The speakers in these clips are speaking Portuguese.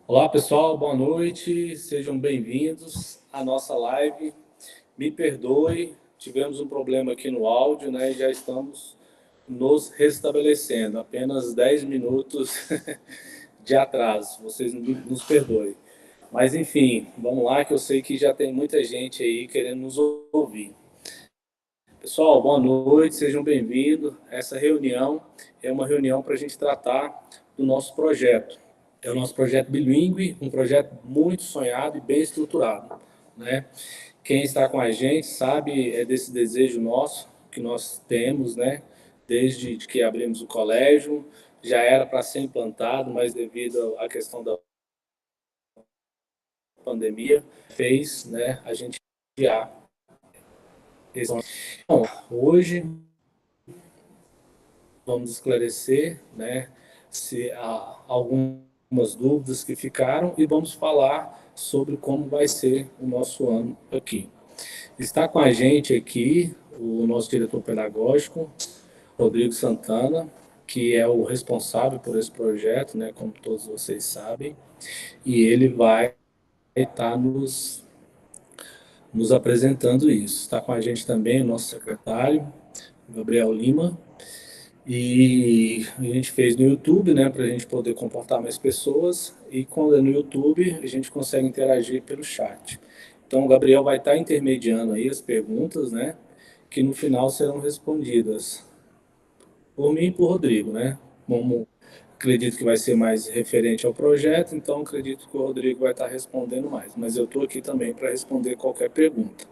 Olá, pessoal, boa noite, sejam bem-vindos à nossa live. Me perdoe, tivemos um problema aqui no áudio, né? E já estamos nos restabelecendo, apenas 10 minutos de atraso, vocês nos perdoem. Mas enfim, vamos lá, que eu sei que já tem muita gente aí querendo nos ouvir. Pessoal, boa noite, sejam bem-vindos. Essa reunião é uma reunião para a gente tratar do nosso projeto. É o nosso projeto bilíngue, um projeto muito sonhado e bem estruturado, né? Quem está com a gente sabe desse desejo nosso que nós temos, né? Desde que abrimos o colégio, já era para ser implantado, mas devido à questão da pandemia, fez, né? A gente já. Bom, hoje vamos esclarecer, né, se há algumas dúvidas que ficaram e vamos falar sobre como vai ser o nosso ano aqui. Está com a gente aqui o nosso diretor pedagógico, Rodrigo Santana, que é o responsável por esse projeto, né, como todos vocês sabem, e ele vai estar nos apresentando isso. Está com a gente também o nosso secretário, Gabriel Lima, e a gente fez no YouTube, né, para a gente poder comportar mais pessoas. E quando é no YouTube, a gente consegue interagir pelo chat. Então, o Gabriel vai estar intermediando aí as perguntas, né, que no final serão respondidas por mim e por Rodrigo, né? Como acredito que vai ser mais referente ao projeto, então acredito que o Rodrigo vai estar respondendo mais. Mas eu estou aqui também para responder qualquer pergunta.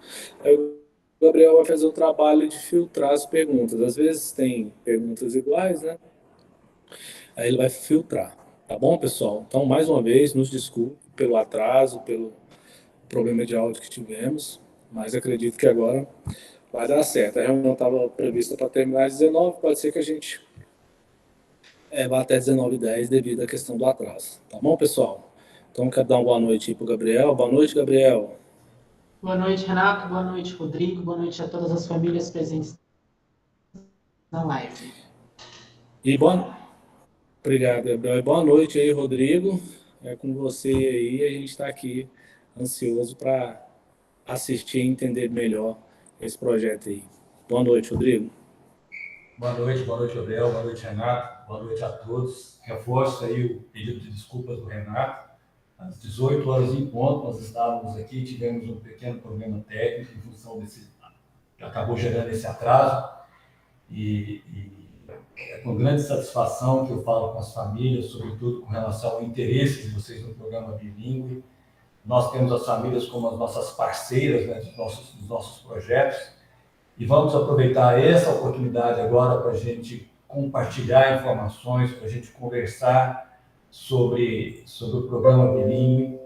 Aí o Gabriel vai fazer o trabalho de filtrar as perguntas. Às vezes tem perguntas iguais, né? Aí ele vai filtrar. Tá bom, pessoal? Então, mais uma vez, nos desculpe pelo atraso, pelo problema de áudio que tivemos, mas acredito que agora vai dar certo. A reunião estava prevista para terminar às 19, pode ser que a gente vá até 19h10 devido à questão do atraso. Tá bom, pessoal? Então, quero dar uma boa noite aí para o Gabriel. Boa noite, Gabriel. Boa noite, Renato. Boa noite, Rodrigo. Boa noite a todas as famílias presentes na live. E boa... Obrigado, Gabriel. E boa noite aí, Rodrigo. É com você aí, a gente está aqui ansioso para assistir e entender melhor esse projeto aí. Boa noite, Rodrigo. Boa noite, Gabriel, boa noite, Renato, boa noite a todos. Reforço aí o pedido de desculpas do Renato. Às 18 horas em ponto, nós estávamos aqui, tivemos um pequeno problema técnico em função desse, que acabou gerando esse atraso. E é com grande satisfação que eu falo com as famílias, sobretudo com relação ao interesse de vocês no programa bilíngue. Nós temos as famílias como as nossas parceiras, né, dos nossos projetos. E vamos aproveitar essa oportunidade agora para a gente compartilhar informações, para a gente conversar sobre o programa bilíngue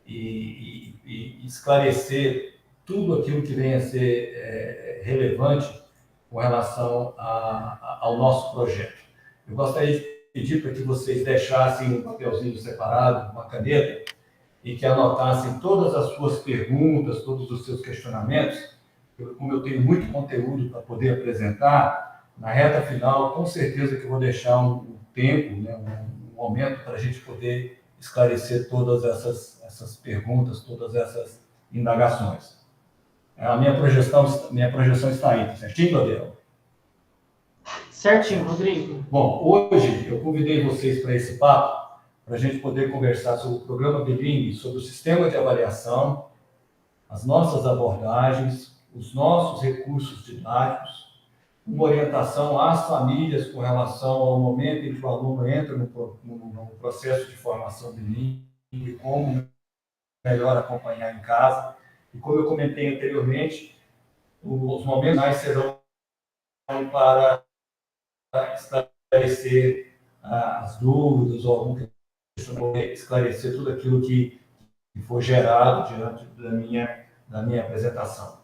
e esclarecer tudo aquilo que venha a ser relevante com relação ao nosso projeto. Eu gostaria de pedir para que vocês deixassem um papelzinho separado, uma caneta, e que anotassem todas as suas perguntas, todos os seus questionamentos. Como eu tenho muito conteúdo para poder apresentar, na reta final, com certeza que eu vou deixar um tempo, né, um momento para a gente poder esclarecer todas essas perguntas, todas essas indagações. A minha projeção está aí, certinho, Gabriel? Certinho, Rodrigo. Bom, hoje eu convidei vocês para esse papo, para a gente poder conversar sobre o programa bilíngue, sobre o sistema de avaliação, as nossas abordagens, os nossos recursos didáticos, uma orientação às famílias com relação ao momento em que o aluno entra no processo de formação bilíngue, como melhor acompanhar em casa. E como eu comentei anteriormente, os momentos serão para esclarecer as dúvidas ou algum esclarecer tudo aquilo que for gerado diante da minha apresentação.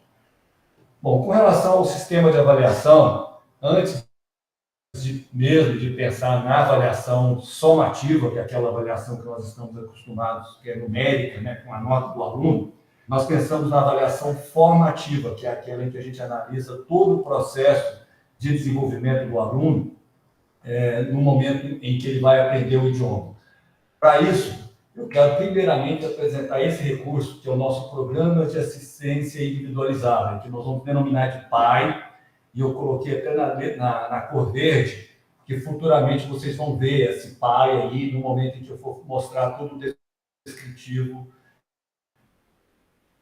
Bom, com relação ao sistema de avaliação, antes mesmo de pensar na avaliação somativa, que é aquela avaliação que nós estamos acostumados, que é numérica, né, com a nota do aluno, nós pensamos na avaliação formativa, que é aquela em que a gente analisa todo o processo de desenvolvimento do aluno no momento em que ele vai aprender o idioma. Para isso, Eu quero primeiramente apresentar esse recurso, que é o nosso Programa de Assistência Individualizada, que nós vamos denominar de PAI, e eu coloquei até na cor verde, que futuramente vocês vão ver esse PAI aí, no momento em que eu for mostrar todo o descritivo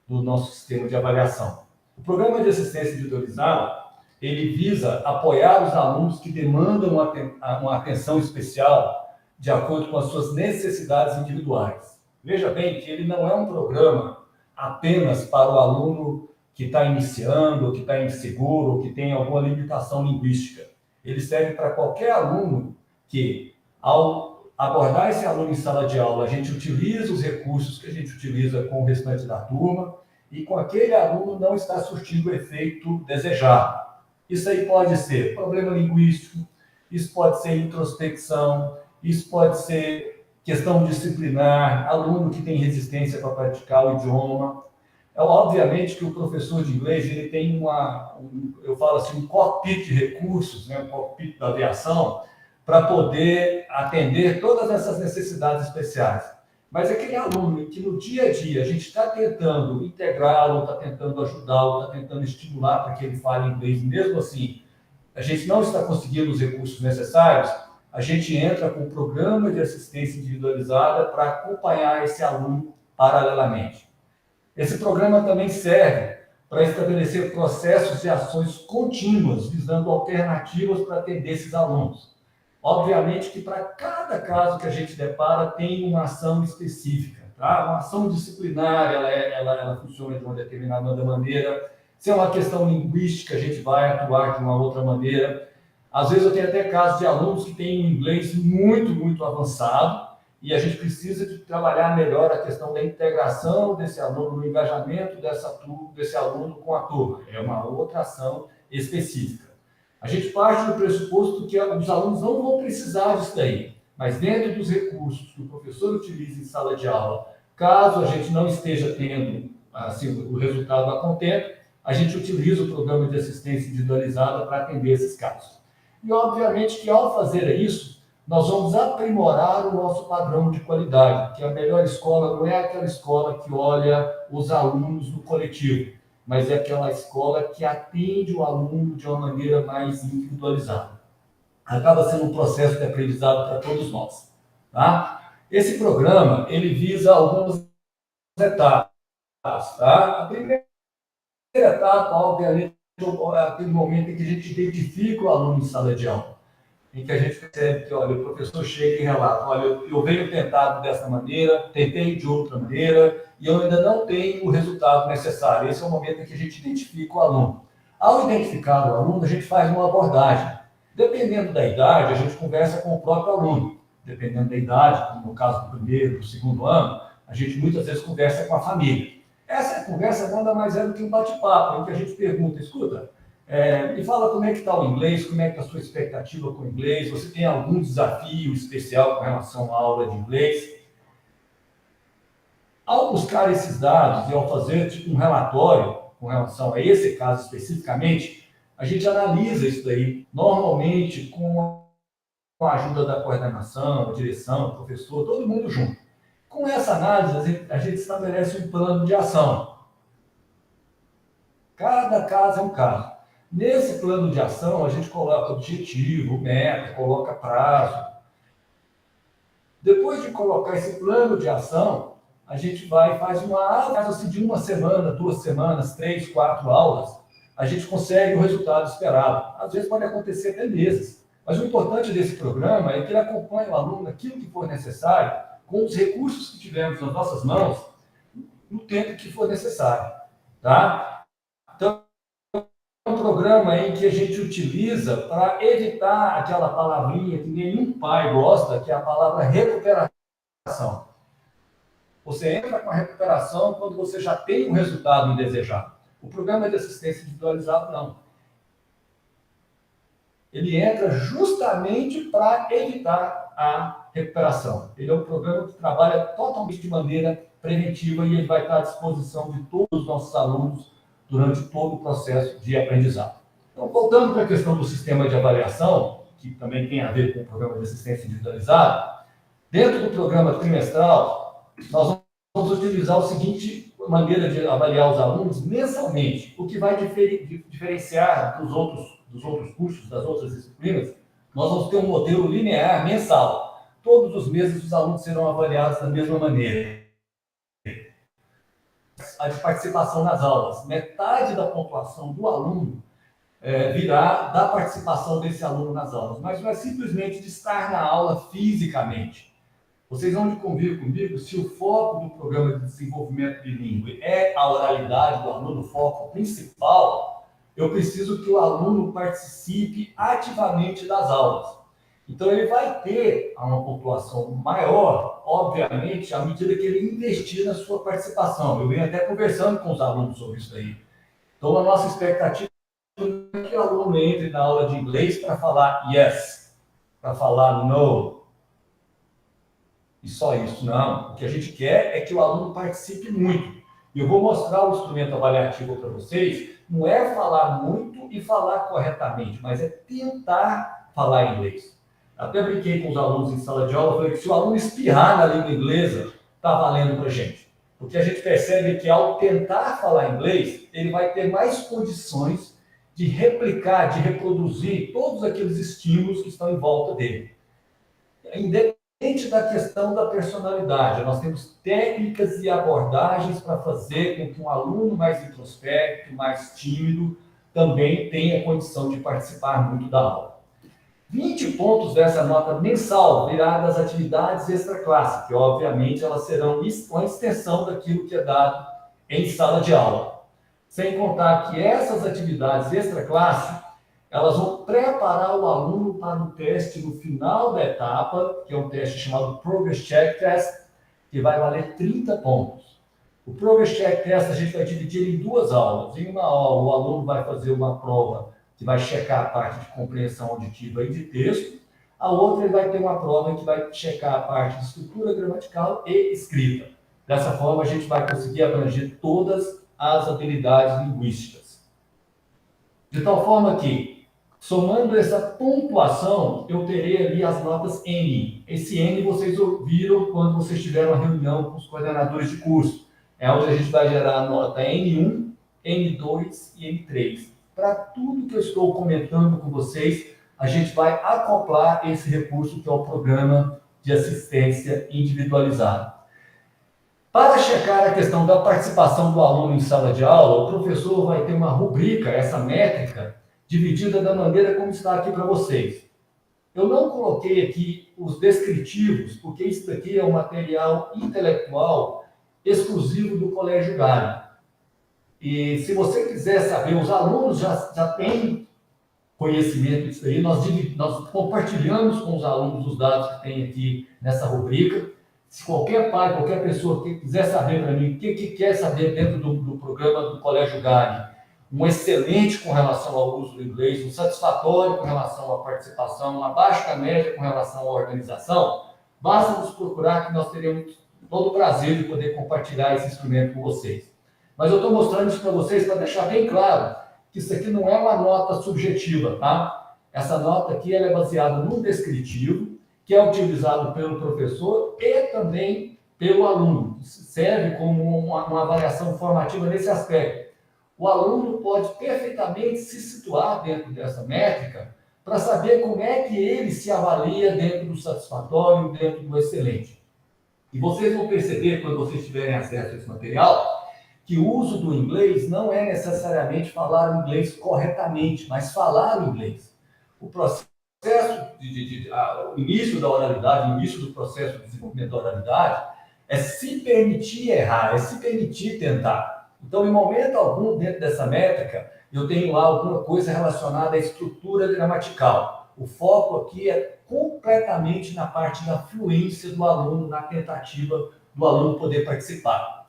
do nosso sistema de avaliação. O Programa de Assistência Individualizada, ele visa apoiar os alunos que demandam uma atenção especial de acordo com as suas necessidades individuais. Veja bem que ele não é um programa apenas para o aluno que está iniciando, que está inseguro, ou que tem alguma limitação linguística. Ele serve para qualquer aluno que, ao abordar esse aluno em sala de aula, a gente utiliza os recursos que a gente utiliza com o restante da turma, e com aquele aluno não está surtindo o efeito desejado. Isso aí pode ser problema linguístico, isso pode ser introspecção, isso pode ser questão disciplinar, aluno que tem resistência para praticar o idioma. Obviamente que o professor de inglês ele tem eu falo assim, um cockpit de recursos, né, um cockpit da aviação, para poder atender todas essas necessidades especiais. Mas aquele aluno que no dia a dia a gente está tentando integrá-lo, está tentando ajudá-lo, está tentando estimular para que ele fale inglês, mesmo assim, a gente não está conseguindo os recursos necessários, a gente entra com um programa de assistência individualizada para acompanhar esse aluno paralelamente. Esse programa também serve para estabelecer processos e ações contínuas, visando alternativas para atender esses alunos. Obviamente que para cada caso que a gente depara tem uma ação específica, tá? Uma ação disciplinar, ela funciona de uma determinada maneira. Se é uma questão linguística, a gente vai atuar de uma outra maneira. Às vezes eu tenho até casos de alunos que têm um inglês muito, muito avançado e a gente precisa de trabalhar melhor a questão da integração desse aluno, no engajamento desse aluno com a turma. É uma outra ação específica. A gente parte do pressuposto que os alunos não vão precisar disso daí, mas dentro dos recursos que o professor utiliza em sala de aula, caso a gente não esteja tendo assim, o resultado a contento, a gente utiliza o programa de assistência individualizada para atender esses casos. E, obviamente, que ao fazer isso, nós vamos aprimorar o nosso padrão de qualidade, que a melhor escola não é aquela escola que olha os alunos no coletivo, mas é aquela escola que atende o aluno de uma maneira mais individualizada. Acaba sendo um processo de aprendizado para todos nós. Tá? Esse programa, ele visa algumas etapas. Tá? A primeira etapa, obviamente, é aquele momento em que a gente identifica o aluno em sala de aula, em que a gente percebe que, olha, o professor chega e relata, olha, eu venho tentado dessa maneira, tentei de outra maneira, e eu ainda não tenho o resultado necessário. Esse é o momento em que a gente identifica o aluno. Ao identificar o aluno, a gente faz uma abordagem. Dependendo da idade, a gente conversa com o próprio aluno. Dependendo da idade, como no caso do primeiro, do segundo ano, a gente muitas vezes conversa com a família. Essa conversa nada mais é do que um bate-papo, em que a gente pergunta, escuta, me fala como é que está o inglês, como é que está a sua expectativa com o inglês, você tem algum desafio especial com relação à aula de inglês? Ao buscar esses dados e ao fazer tipo, um relatório com relação a esse caso especificamente, a gente analisa isso daí, normalmente com a ajuda da coordenação, a direção, o professor, todo mundo junto. Com essa análise, a gente estabelece um plano de ação. Cada caso é um caso. Nesse plano de ação, a gente coloca objetivo, meta, coloca prazo. Depois de colocar esse plano de ação, a gente vai e faz uma aula, assim, de uma semana, 2 semanas, 3, 4 aulas, a gente consegue o resultado esperado. Às vezes pode acontecer até meses. Mas o importante desse programa é que ele acompanhe o aluno naquilo que for necessário, com os recursos que tivermos nas nossas mãos, no tempo que for necessário. Tá? Então, é um programa em que a gente utiliza para evitar aquela palavrinha que nenhum pai gosta, que é a palavra recuperação. Você entra com a recuperação quando você já tem um resultado indesejado. O programa de assistência individualizado, não. Ele entra justamente para evitar a recuperação. Ele é um programa que trabalha totalmente de maneira preventiva e ele vai estar à disposição de todos os nossos alunos durante todo o processo de aprendizado. Então, voltando para a questão do sistema de avaliação, que também tem a ver com o programa de assistência individualizada, dentro do programa trimestral, nós vamos utilizar a seguinte maneira de avaliar os alunos mensalmente, o que vai diferenciar dos outros cursos, das outras disciplinas. Nós vamos ter um modelo linear mensal. Todos os meses os alunos serão avaliados da mesma maneira. A de participação nas aulas. Metade da pontuação do aluno virá da participação desse aluno nas aulas, mas não é simplesmente de estar na aula fisicamente. Vocês vão de convir comigo se o foco do programa de desenvolvimento bilíngue é a oralidade do aluno, o foco principal, eu preciso que o aluno participe ativamente das aulas. Então, ele vai ter uma pontuação maior, obviamente, à medida que ele investir na sua participação. Eu venho até conversando com os alunos sobre isso aí. Então, a nossa expectativa é que o aluno entre na aula de inglês para falar yes, para falar no, e só isso. Não. O que a gente quer é que o aluno participe muito. E eu vou mostrar o instrumento avaliativo para vocês. Não é falar muito e falar corretamente, mas é tentar falar inglês. Até brinquei com os alunos em sala de aula, falei que se o aluno espirrar na língua inglesa, está valendo para a gente. Porque a gente percebe que ao tentar falar inglês, ele vai ter mais condições de replicar, de reproduzir todos aqueles estímulos que estão em volta dele. Independente da questão da personalidade, nós temos técnicas e abordagens para fazer com que um aluno mais introspecto, mais tímido, também tenha condição de participar muito da aula. 20 pontos dessa nota mensal virá das atividades extra-classe, que obviamente elas serão uma extensão daquilo que é dado em sala de aula. Sem contar que essas atividades extra-classe, elas vão preparar o aluno para o teste no final da etapa, que é um teste chamado Progress Check Test, que vai valer 30 pontos. O Progress Check Test a gente vai dividir em duas aulas. Em uma aula, o aluno vai fazer uma prova que vai checar a parte de compreensão auditiva e de texto. A outra, ele vai ter uma prova que vai checar a parte de estrutura gramatical e escrita. Dessa forma, a gente vai conseguir abranger todas as habilidades linguísticas. De tal forma que, somando essa pontuação, eu terei ali as notas N. Esse N vocês ouviram quando vocês tiveram uma reunião com os coordenadores de curso. É onde a gente vai gerar a nota N1, N2 e N3. Para tudo que eu estou comentando com vocês, a gente vai acoplar esse recurso que é o programa de assistência individualizada. Para checar a questão da participação do aluno em sala de aula, o professor vai ter uma rubrica, essa métrica, dividida da maneira como está aqui para vocês. Eu não coloquei aqui os descritivos, porque isso aqui é um material intelectual exclusivo do Colégio Gale. E se você quiser saber, os alunos já têm conhecimento disso aí, nós compartilhamos com os alunos os dados que tem aqui nessa rubrica. Se qualquer pai, qualquer pessoa que quiser saber para mim o que quer saber dentro do programa do Colégio Gale, um excelente com relação ao uso do inglês, um satisfatório com relação à participação, um abaixo da média com relação à organização, basta nos procurar que nós teremos todo o prazer de poder compartilhar esse instrumento com vocês. Mas eu estou mostrando isso para vocês para deixar bem claro que isso aqui não é uma nota subjetiva, tá? Essa nota aqui ela é baseada num descritivo, que é utilizado pelo professor e também pelo aluno. Serve como uma avaliação formativa nesse aspecto. O aluno pode perfeitamente se situar dentro dessa métrica para saber como é que ele se avalia dentro do satisfatório, dentro do excelente. E vocês vão perceber, quando vocês tiverem acesso a esse material, que o uso do inglês não é necessariamente falar o inglês corretamente, mas falar o inglês. O processo o início da oralidade, o início do processo de desenvolvimento da oralidade, é se permitir errar, é se permitir tentar. Então, em momento algum, dentro dessa métrica, eu tenho lá alguma coisa relacionada à estrutura gramatical. O foco aqui é completamente na parte da fluência do aluno, na tentativa do aluno poder participar.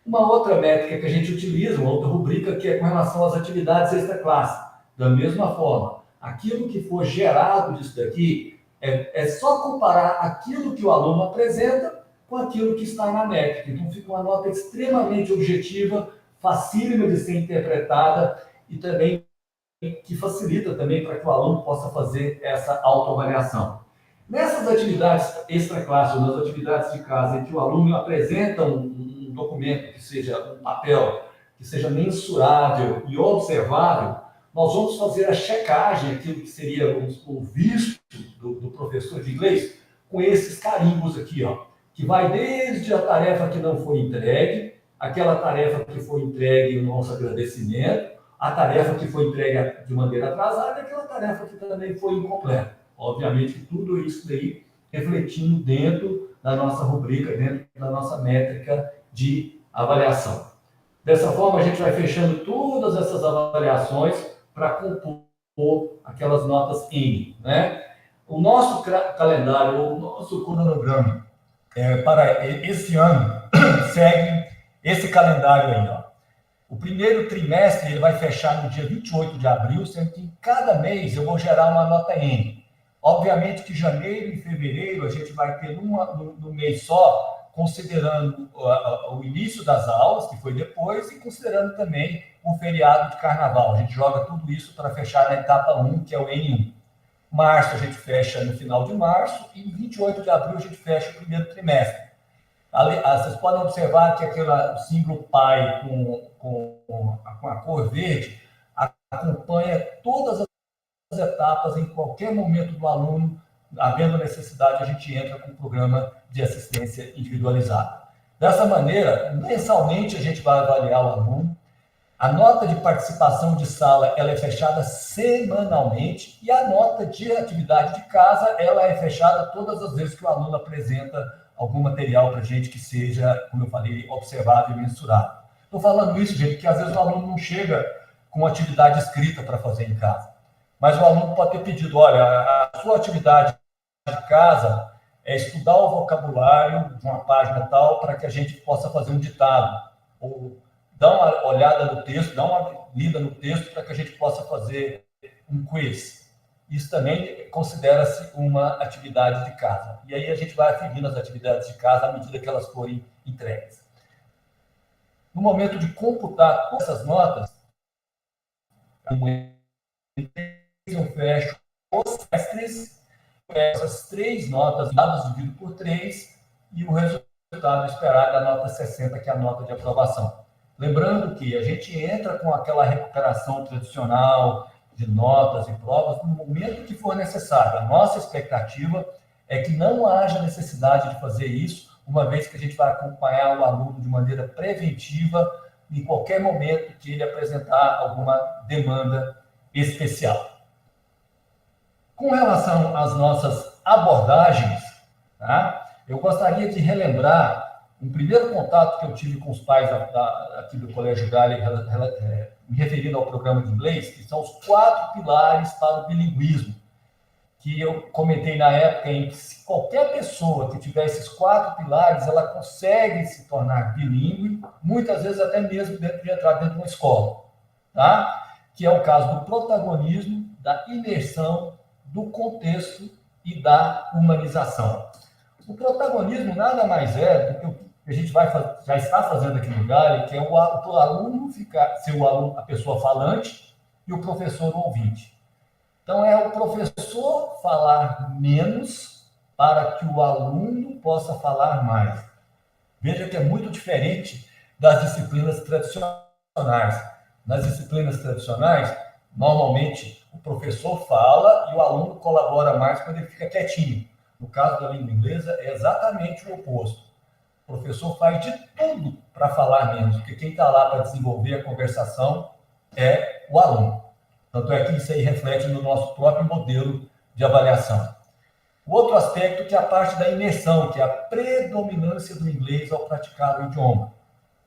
Uma outra métrica que a gente utiliza, uma outra rubrica, que é com relação às atividades extra-classe. Da mesma forma, aquilo que for gerado disso daqui é só comparar aquilo que o aluno apresenta com aquilo que está na métrica. Então, fica uma nota extremamente objetiva, facílima de ser interpretada e também que facilita também para que o aluno possa fazer essa autoavaliação. Nessas atividades extra-classe, ou nas atividades de casa, em que o aluno apresenta um documento, que seja um papel, que seja mensurável e observável, nós vamos fazer a checagem, aquilo que seria o visto do professor de inglês, com esses carimbos aqui, ó, que vai desde a tarefa que não foi entregue, aquela tarefa que foi entregue no nosso agradecimento, a tarefa que foi entregue de maneira atrasada e aquela tarefa que também foi incompleta. Obviamente, tudo isso daí refletindo dentro da nossa rubrica, dentro da nossa métrica de avaliação. Dessa forma, a gente vai fechando todas essas avaliações para compor aquelas notas N, né? O nosso calendário, o nosso cronograma para esse ano segue esse calendário aí, ó. O primeiro trimestre ele vai fechar no dia 28 de abril, sendo que em cada mês eu vou gerar uma nota N. Obviamente que janeiro e fevereiro a gente vai ter no mês só, considerando o início das aulas, que foi depois, e considerando também o feriado de carnaval. A gente joga tudo isso para fechar na etapa 1, que é o N1. Março a gente fecha no final de março e em 28 de abril a gente fecha o primeiro trimestre. Vocês podem observar que aquele símbolo pi com a cor verde acompanha todas as etapas em qualquer momento do aluno, havendo necessidade, a gente entra com o programa de assistência individualizada. Dessa maneira, mensalmente a gente vai avaliar o aluno. A nota de participação de sala ela é fechada semanalmente e a nota de atividade de casa ela é fechada todas as vezes que o aluno apresenta algum material para a gente que seja, como eu falei, observável e mensurável. Estou falando isso, gente, porque às vezes o aluno não chega com atividade escrita para fazer em casa. Mas o aluno pode ter pedido, olha, a sua atividade de casa é estudar o vocabulário de uma página tal para que a gente possa fazer um ditado. Ou dá uma olhada no texto, dá uma lida no texto para que a gente possa fazer um quiz. Isso também considera-se uma atividade de casa. E aí a gente vai aferindo as atividades de casa à medida que elas forem entregues. No momento de computar todas essas notas, eu fecho os semestres, essas 3 notas, dados dividido por 3, e o resultado esperado é a nota 60, que é a nota de aprovação. Lembrando que a gente entra com aquela recuperação tradicional de notas e provas no momento que for necessário. A nossa expectativa é que não haja necessidade de fazer isso, uma vez que a gente vai acompanhar o aluno de maneira preventiva em qualquer momento que ele apresentar alguma demanda especial. Com relação às nossas abordagens, tá? Eu gostaria de relembrar um primeiro contato que eu tive com os pais aqui do Colégio Galli, me referindo ao programa de inglês, que são os 4 pilares para o bilinguismo, que eu comentei na época em que se qualquer pessoa que tiver esses 4 pilares, ela consegue se tornar bilíngue, muitas vezes até mesmo de entrar dentro de uma escola, tá? Que é o caso do protagonismo, da imersão, do contexto e da humanização. O protagonismo nada mais é do que a gente já está fazendo aqui no Galli, que é o aluno ser a pessoa falante e o professor o ouvinte. Então, é o professor falar menos para que o aluno possa falar mais. Veja que é muito diferente das disciplinas tradicionais. Nas disciplinas tradicionais, normalmente, o professor fala e o aluno colabora mais quando ele fica quietinho. No caso da língua inglesa, é exatamente o oposto. O professor faz de tudo para falar menos, porque quem está lá para desenvolver a conversação é o aluno. Tanto é que isso aí reflete no nosso próprio modelo de avaliação. O outro aspecto que é a parte da imersão, que é a predominância do inglês ao praticar o idioma.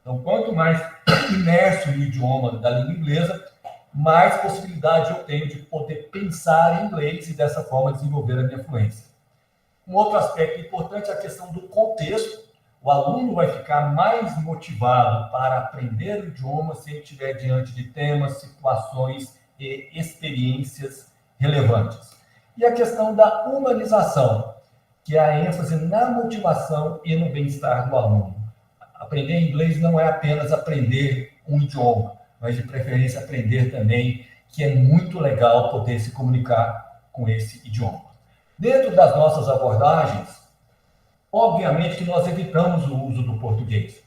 Então, quanto mais imerso no idioma da língua inglesa, mais possibilidade eu tenho de poder pensar em inglês e, dessa forma, desenvolver a minha fluência. Um outro aspecto importante é a questão do contexto. O aluno vai ficar mais motivado para aprender o idioma se ele estiver diante de temas, situações e experiências relevantes. E a questão da humanização, que é a ênfase na motivação e no bem-estar do aluno. Aprender inglês não é apenas aprender um idioma, mas de preferência aprender também que é muito legal poder se comunicar com esse idioma. Dentro das nossas abordagens, obviamente que nós evitamos o uso do português.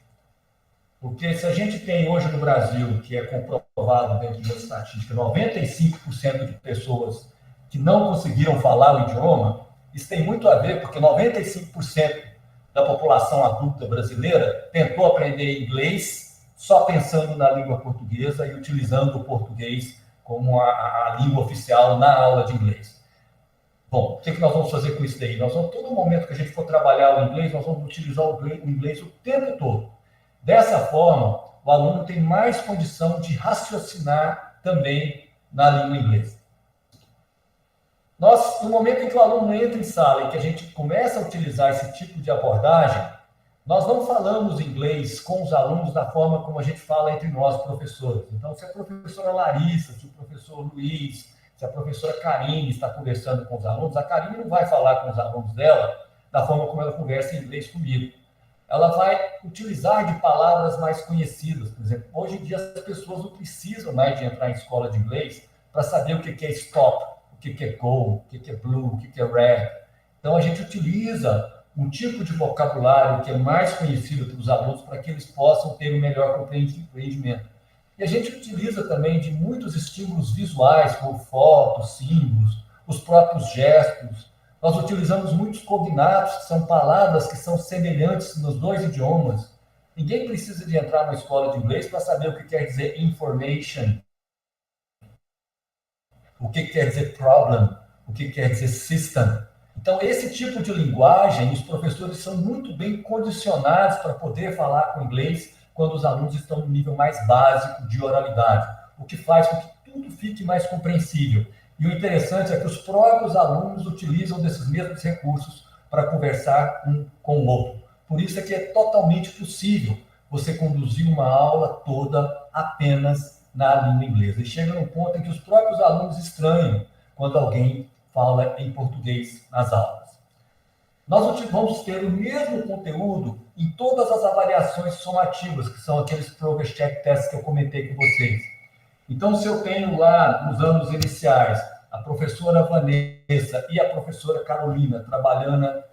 Porque se a gente tem hoje no Brasil, que é comprovado dentro da estatística, 95% de pessoas que não conseguiram falar o idioma, isso tem muito a ver porque 95% da população adulta brasileira tentou aprender inglês só pensando na língua portuguesa e utilizando o português como a língua oficial na aula de inglês. Bom, o que nós vamos fazer com isso daí? Nós vamos, todo momento que a gente for trabalhar o inglês, nós vamos utilizar o inglês o tempo todo. Dessa forma, o aluno tem mais condição de raciocinar também na língua inglesa. No momento em que o aluno entra em sala e que a gente começa a utilizar esse tipo de abordagem, nós não falamos inglês com os alunos da forma como a gente fala entre nós, professores. Então, se a professora Larissa, se o professor Luiz, se a professora Karine está conversando com os alunos, a Karine não vai falar com os alunos dela da forma como ela conversa em inglês comigo. Ela vai utilizar de palavras mais conhecidas. Por exemplo, hoje em dia as pessoas não precisam mais de entrar em escola de inglês para saber o que é stop, o que é go, o que é blue, o que é red. Então, a gente utiliza um tipo de vocabulário que é mais conhecido pelos alunos para que eles possam ter um melhor compreendimento. E a gente utiliza também de muitos estímulos visuais, como fotos, símbolos, os próprios gestos. Nós utilizamos muitos cognatos, que são palavras que são semelhantes nos dois idiomas. Ninguém precisa de entrar na escola de inglês para saber o que quer dizer information, o que quer dizer problem, o que quer dizer system. Então, esse tipo de linguagem, os professores são muito bem condicionados para poder falar com inglês quando os alunos estão no nível mais básico de oralidade, o que faz com que tudo fique mais compreensível. E o interessante é que os próprios alunos utilizam desses mesmos recursos para conversar um com o outro. Por isso é que é totalmente possível você conduzir uma aula toda apenas na língua inglesa. E chega num ponto em que os próprios alunos estranham quando alguém fala em português nas aulas. Nós vamos ter o mesmo conteúdo em todas as avaliações somativas, que são aqueles Progress Check Tests que eu comentei com vocês. Então, se eu tenho lá, nos anos iniciais, a professora Vanessa e a professora Carolina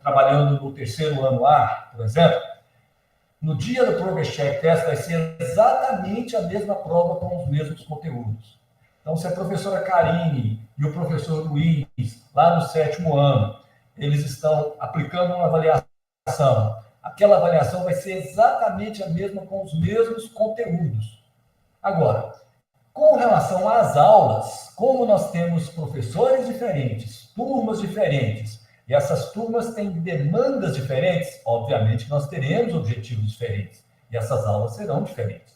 trabalhando no terceiro ano A, por exemplo, no dia do Progress Check Test vai ser exatamente a mesma prova com os mesmos conteúdos. Então, se a professora Karine e o professor Luiz, lá no sétimo ano, eles estão aplicando uma avaliação, aquela avaliação vai ser exatamente a mesma com os mesmos conteúdos. Agora, com relação às aulas, como nós temos professores diferentes, turmas diferentes, e essas turmas têm demandas diferentes, obviamente nós teremos objetivos diferentes, e essas aulas serão diferentes.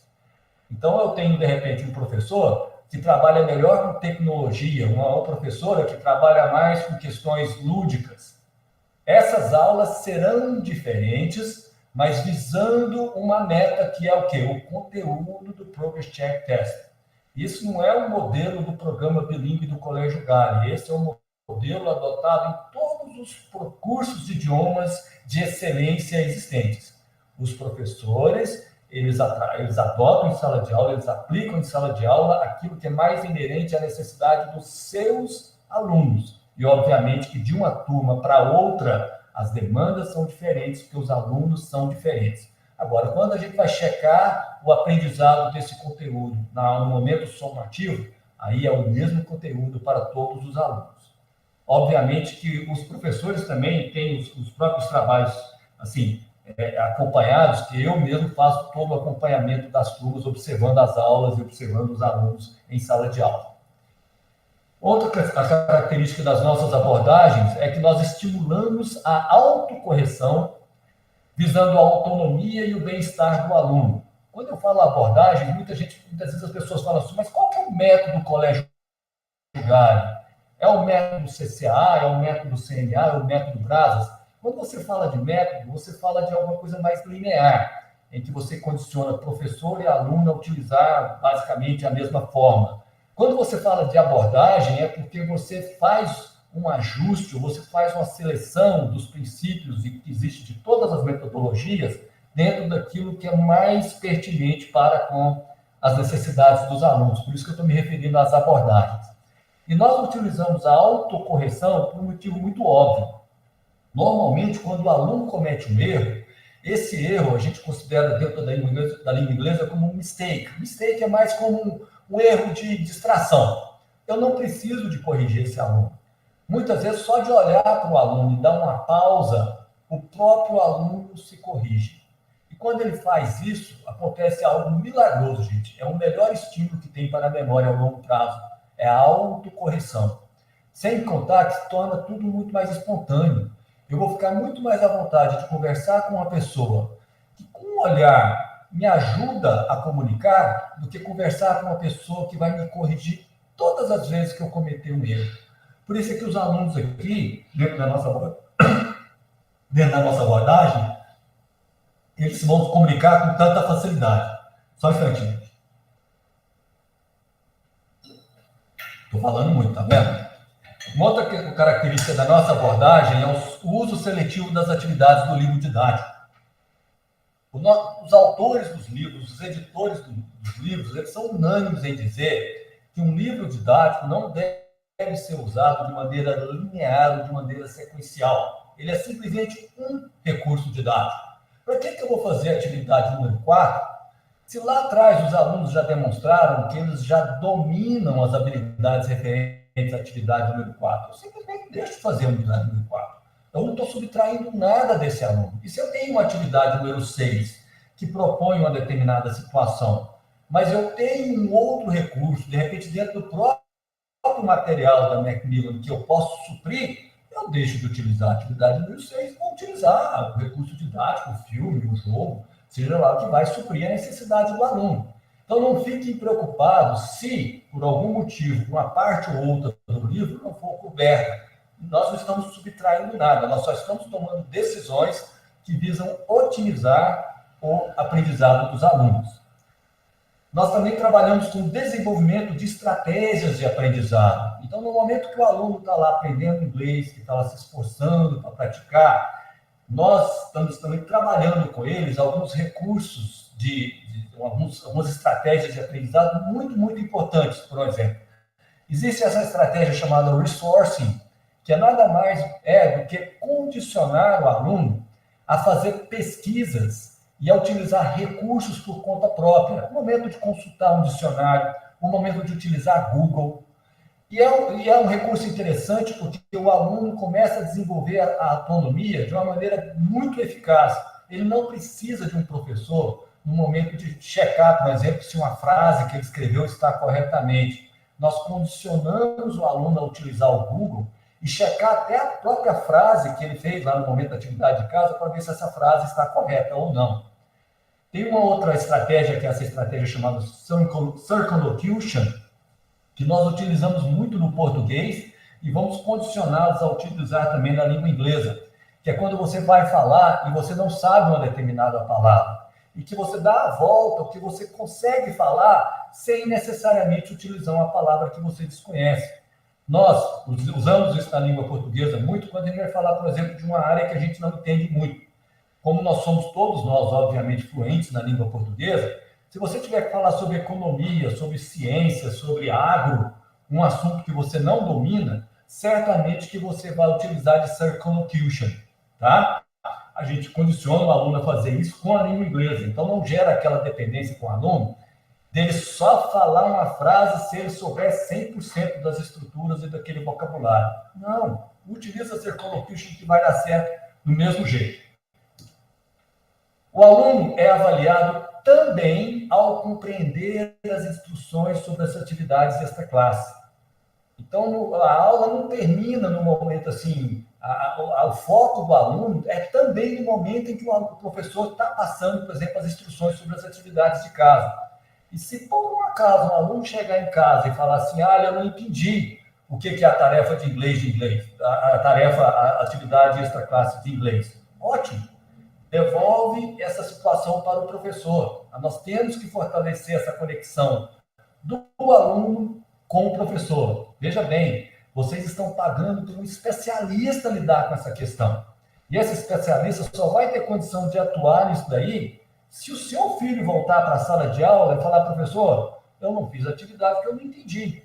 Então, eu tenho, de repente, um professor que trabalha melhor com tecnologia, uma professora que trabalha mais com questões lúdicas. Essas aulas serão diferentes, mas visando uma meta que é o quê? O conteúdo do Progress Check Test. Isso não é o modelo do programa bilíngue do Colégio Gale. Esse é o modelo adotado em todos os cursos de idiomas de excelência existentes. Os professores, eles adotam em sala de aula, eles aplicam em sala de aula aquilo que é mais inerente à necessidade dos seus alunos. E, obviamente, que de uma turma para outra, as demandas são diferentes, porque os alunos são diferentes. Agora, quando a gente vai checar o aprendizado desse conteúdo no momento somativo, aí é o mesmo conteúdo para todos os alunos. Obviamente que os professores também têm os próprios trabalhos, assim, acompanhados, que eu mesmo faço todo o acompanhamento das turmas, observando as aulas e observando os alunos em sala de aula. Outra característica das nossas abordagens é que nós estimulamos a autocorreção, visando a autonomia e o bem-estar do aluno. Quando eu falo abordagem, muitas vezes as pessoas falam assim, mas qual que é o método do Colégio Gale? É o método CCA, é o método CNA, é o método Brazas? Quando você fala de método, você fala de alguma coisa mais linear, em que você condiciona professor e aluno a utilizar basicamente a mesma forma. Quando você fala de abordagem, é porque você faz um ajuste, ou você faz uma seleção dos princípios que existe de todas as metodologias dentro daquilo que é mais pertinente para com as necessidades dos alunos. Por isso que eu estou me referindo às abordagens. E nós utilizamos a autocorreção por um motivo muito óbvio. Normalmente, quando o aluno comete um erro, esse erro a gente considera dentro da língua inglesa como um mistake. Mistake é mais como um erro de distração. Eu não preciso de corrigir esse aluno. Muitas vezes, só de olhar para o aluno e dar uma pausa, o próprio aluno se corrige. E quando ele faz isso, acontece algo milagroso, gente. É o melhor estímulo que tem para a memória ao longo prazo. É a autocorreção. Sem contar que se torna tudo muito mais espontâneo. Eu vou ficar muito mais à vontade de conversar com uma pessoa que, com um olhar, me ajuda a comunicar, do que conversar com uma pessoa que vai me corrigir todas as vezes que eu cometer um erro. Por isso é que os alunos aqui, dentro da nossa abordagem, eles vão se comunicar com tanta facilidade. Só um instantinho. Estou falando muito, tá vendo? Uma outra característica da nossa abordagem é o uso seletivo das atividades do livro didático. Os autores dos livros, os editores dos livros, eles são unânimes em dizer que um livro didático não deve ser usado de maneira linear ou de maneira sequencial. Ele é simplesmente um recurso didático. Para que eu vou fazer a atividade número 4? Se lá atrás os alunos já demonstraram que eles já dominam as habilidades referentes à atividade número 4, eu simplesmente deixo de fazer a atividade número 4. Eu não estou subtraindo nada desse aluno. E se eu tenho uma atividade número 6, que propõe uma determinada situação, mas eu tenho um outro recurso, de repente dentro do próprio material da Macmillan, que eu posso suprir, eu deixo de utilizar a atividade número 6, vou utilizar o recurso didático, o filme, o jogo, seja lá o que vai suprir a necessidade do aluno. Então, não fiquem preocupados se, por algum motivo, uma parte ou outra do livro não for coberta. Nós não estamos subtraindo nada, nós só estamos tomando decisões que visam otimizar o aprendizado dos alunos. Nós também trabalhamos com desenvolvimento de estratégias de aprendizado. Então, no momento que o aluno está lá aprendendo inglês, que está lá se esforçando para praticar, nós estamos também trabalhando com eles alguns recursos, algumas estratégias de aprendizado muito, muito importantes, por exemplo. Existe essa estratégia chamada resourcing, que é nada mais do que condicionar o aluno a fazer pesquisas e a utilizar recursos por conta própria. O momento de consultar um dicionário, o momento de utilizar Google. E é um recurso interessante porque o aluno começa a desenvolver a autonomia de uma maneira muito eficaz. Ele não precisa de um professor no momento de checar, por exemplo, se uma frase que ele escreveu está corretamente. Nós condicionamos o aluno a utilizar o Google e checar até a própria frase que ele fez lá no momento da atividade de casa para ver se essa frase está correta ou não. Tem uma outra estratégia, que é essa estratégia chamada Circumlocution, que nós utilizamos muito no português e vamos condicioná-los a utilizar também na língua inglesa, que é quando você vai falar e você não sabe uma determinada palavra, e que você dá a volta, ou que você consegue falar sem necessariamente utilizar uma palavra que você desconhece. Nós usamos isso na língua portuguesa muito quando a gente vai falar, por exemplo, de uma área que a gente não entende muito. Como nós somos todos nós, obviamente, fluentes na língua portuguesa, se você tiver que falar sobre economia, sobre ciência, sobre agro, um assunto que você não domina, certamente que você vai utilizar de circumlocution, tá? A gente condiciona o aluno a fazer isso com a língua inglesa, então não gera aquela dependência com o aluno dele só falar uma frase se ele souber 100% das estruturas e daquele vocabulário. Não, utiliza a circumlocution que vai dar certo do mesmo jeito. O aluno é avaliado também ao compreender as instruções sobre as atividades desta classe. Então, a aula não termina no momento assim, o foco do aluno é também no momento em que o professor está passando, por exemplo, as instruções sobre as atividades de casa. E se, por um acaso, um aluno chegar em casa e falar assim, eu não entendi o que é a tarefa de inglês, a atividade extra-classe de inglês. Ótimo. Devolve essa situação para o professor. Nós temos que fortalecer essa conexão do aluno com o professor. Veja bem, vocês estão pagando para um especialista lidar com essa questão. E esse especialista só vai ter condição de atuar nisso daí se o seu filho voltar para a sala de aula e falar, professor, eu não fiz a atividade que eu não entendi.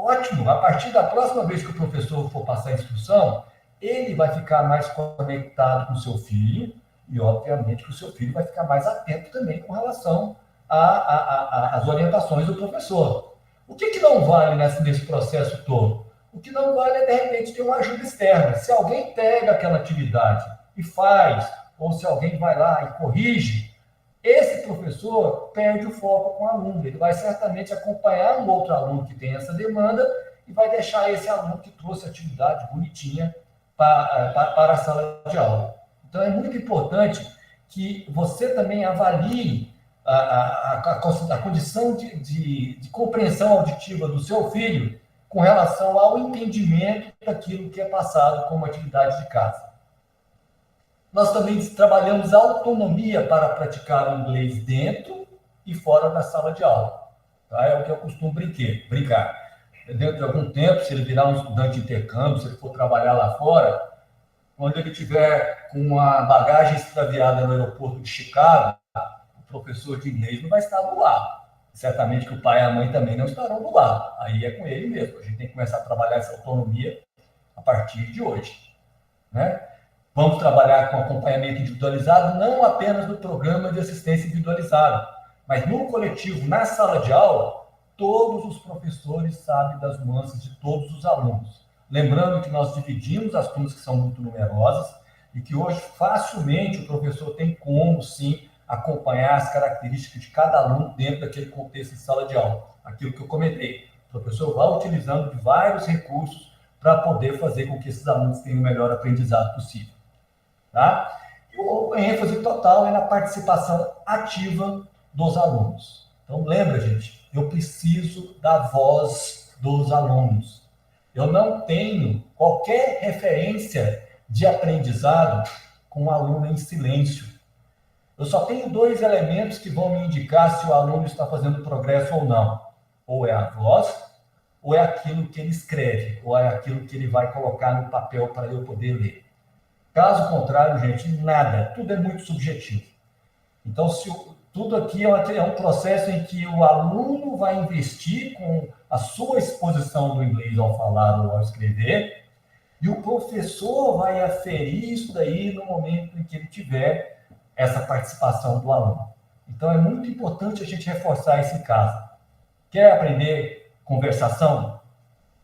ótimo. A partir da próxima vez que o professor for passar a instrução, ele vai ficar mais conectado com o seu filho e, obviamente, que o seu filho vai ficar mais atento também com relação às orientações do professor. O que não vale nesse processo todo? O que não vale é, de repente, ter uma ajuda externa. Se alguém pega aquela atividade e faz, ou se alguém vai lá e corrige, esse professor perde o foco com o aluno. Ele vai certamente acompanhar um outro aluno que tem essa demanda e vai deixar esse aluno que trouxe a atividade bonitinha para a sala de aula. Então, é muito importante que você também avalie a condição de compreensão auditiva do seu filho com relação ao entendimento daquilo que é passado como atividade de casa. Nós também trabalhamos a autonomia para praticar o inglês dentro e fora da sala de aula. Tá? É o que eu costumo brincar. Dentro de algum tempo, se ele virar um estudante de intercâmbio, se ele for trabalhar lá fora, quando ele tiver com uma bagagem extraviada no aeroporto de Chicago, o professor de inglês não vai estar do lado. Certamente que o pai e a mãe também não estarão do lado. Aí é com ele mesmo. A gente tem que começar a trabalhar essa autonomia a partir de hoje. Né? Vamos trabalhar com acompanhamento individualizado, não apenas no programa de assistência individualizada, mas no coletivo, na sala de aula, todos os professores sabem das nuances de todos os alunos. Lembrando que nós dividimos as turmas que são muito numerosas e que hoje facilmente o professor tem como, sim, acompanhar as características de cada aluno dentro daquele contexto de sala de aula. Aquilo que eu comentei. O professor vai utilizando de vários recursos para poder fazer com que esses alunos tenham o melhor aprendizado possível. Tá? E a ênfase total é na participação ativa dos alunos. Então, lembra, gente, eu preciso da voz dos alunos. Eu não tenho qualquer referência de aprendizado com o aluno em silêncio. Eu só tenho 2 elementos que vão me indicar se o aluno está fazendo progresso ou não. Ou é a voz, ou é aquilo que ele escreve, ou é aquilo que ele vai colocar no papel para eu poder ler. Caso contrário, gente, nada. Tudo é muito subjetivo. Então, tudo aqui é um processo em que o aluno vai investir com a sua exposição do inglês ao falar ou ao escrever, e o professor vai aferir isso daí no momento em que ele tiver essa participação do aluno. Então, é muito importante a gente reforçar esse caso. Quer aprender conversação?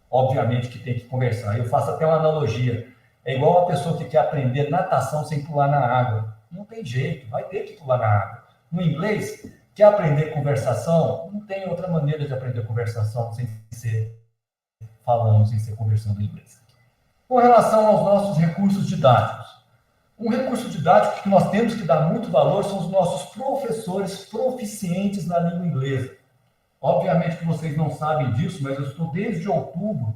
Obviamente que tem que conversar. Eu faço até uma analogia. É igual uma pessoa que quer aprender natação sem pular na água. Não tem jeito, vai ter que pular na água. No inglês, quer aprender conversação? Não tem outra maneira de aprender conversação sem ser falando, sem ser conversando em inglês. Com relação aos nossos recursos didáticos. Um recurso didático que nós temos que dar muito valor são os nossos professores proficientes na língua inglesa. Obviamente que vocês não sabem disso, mas eu estou desde outubro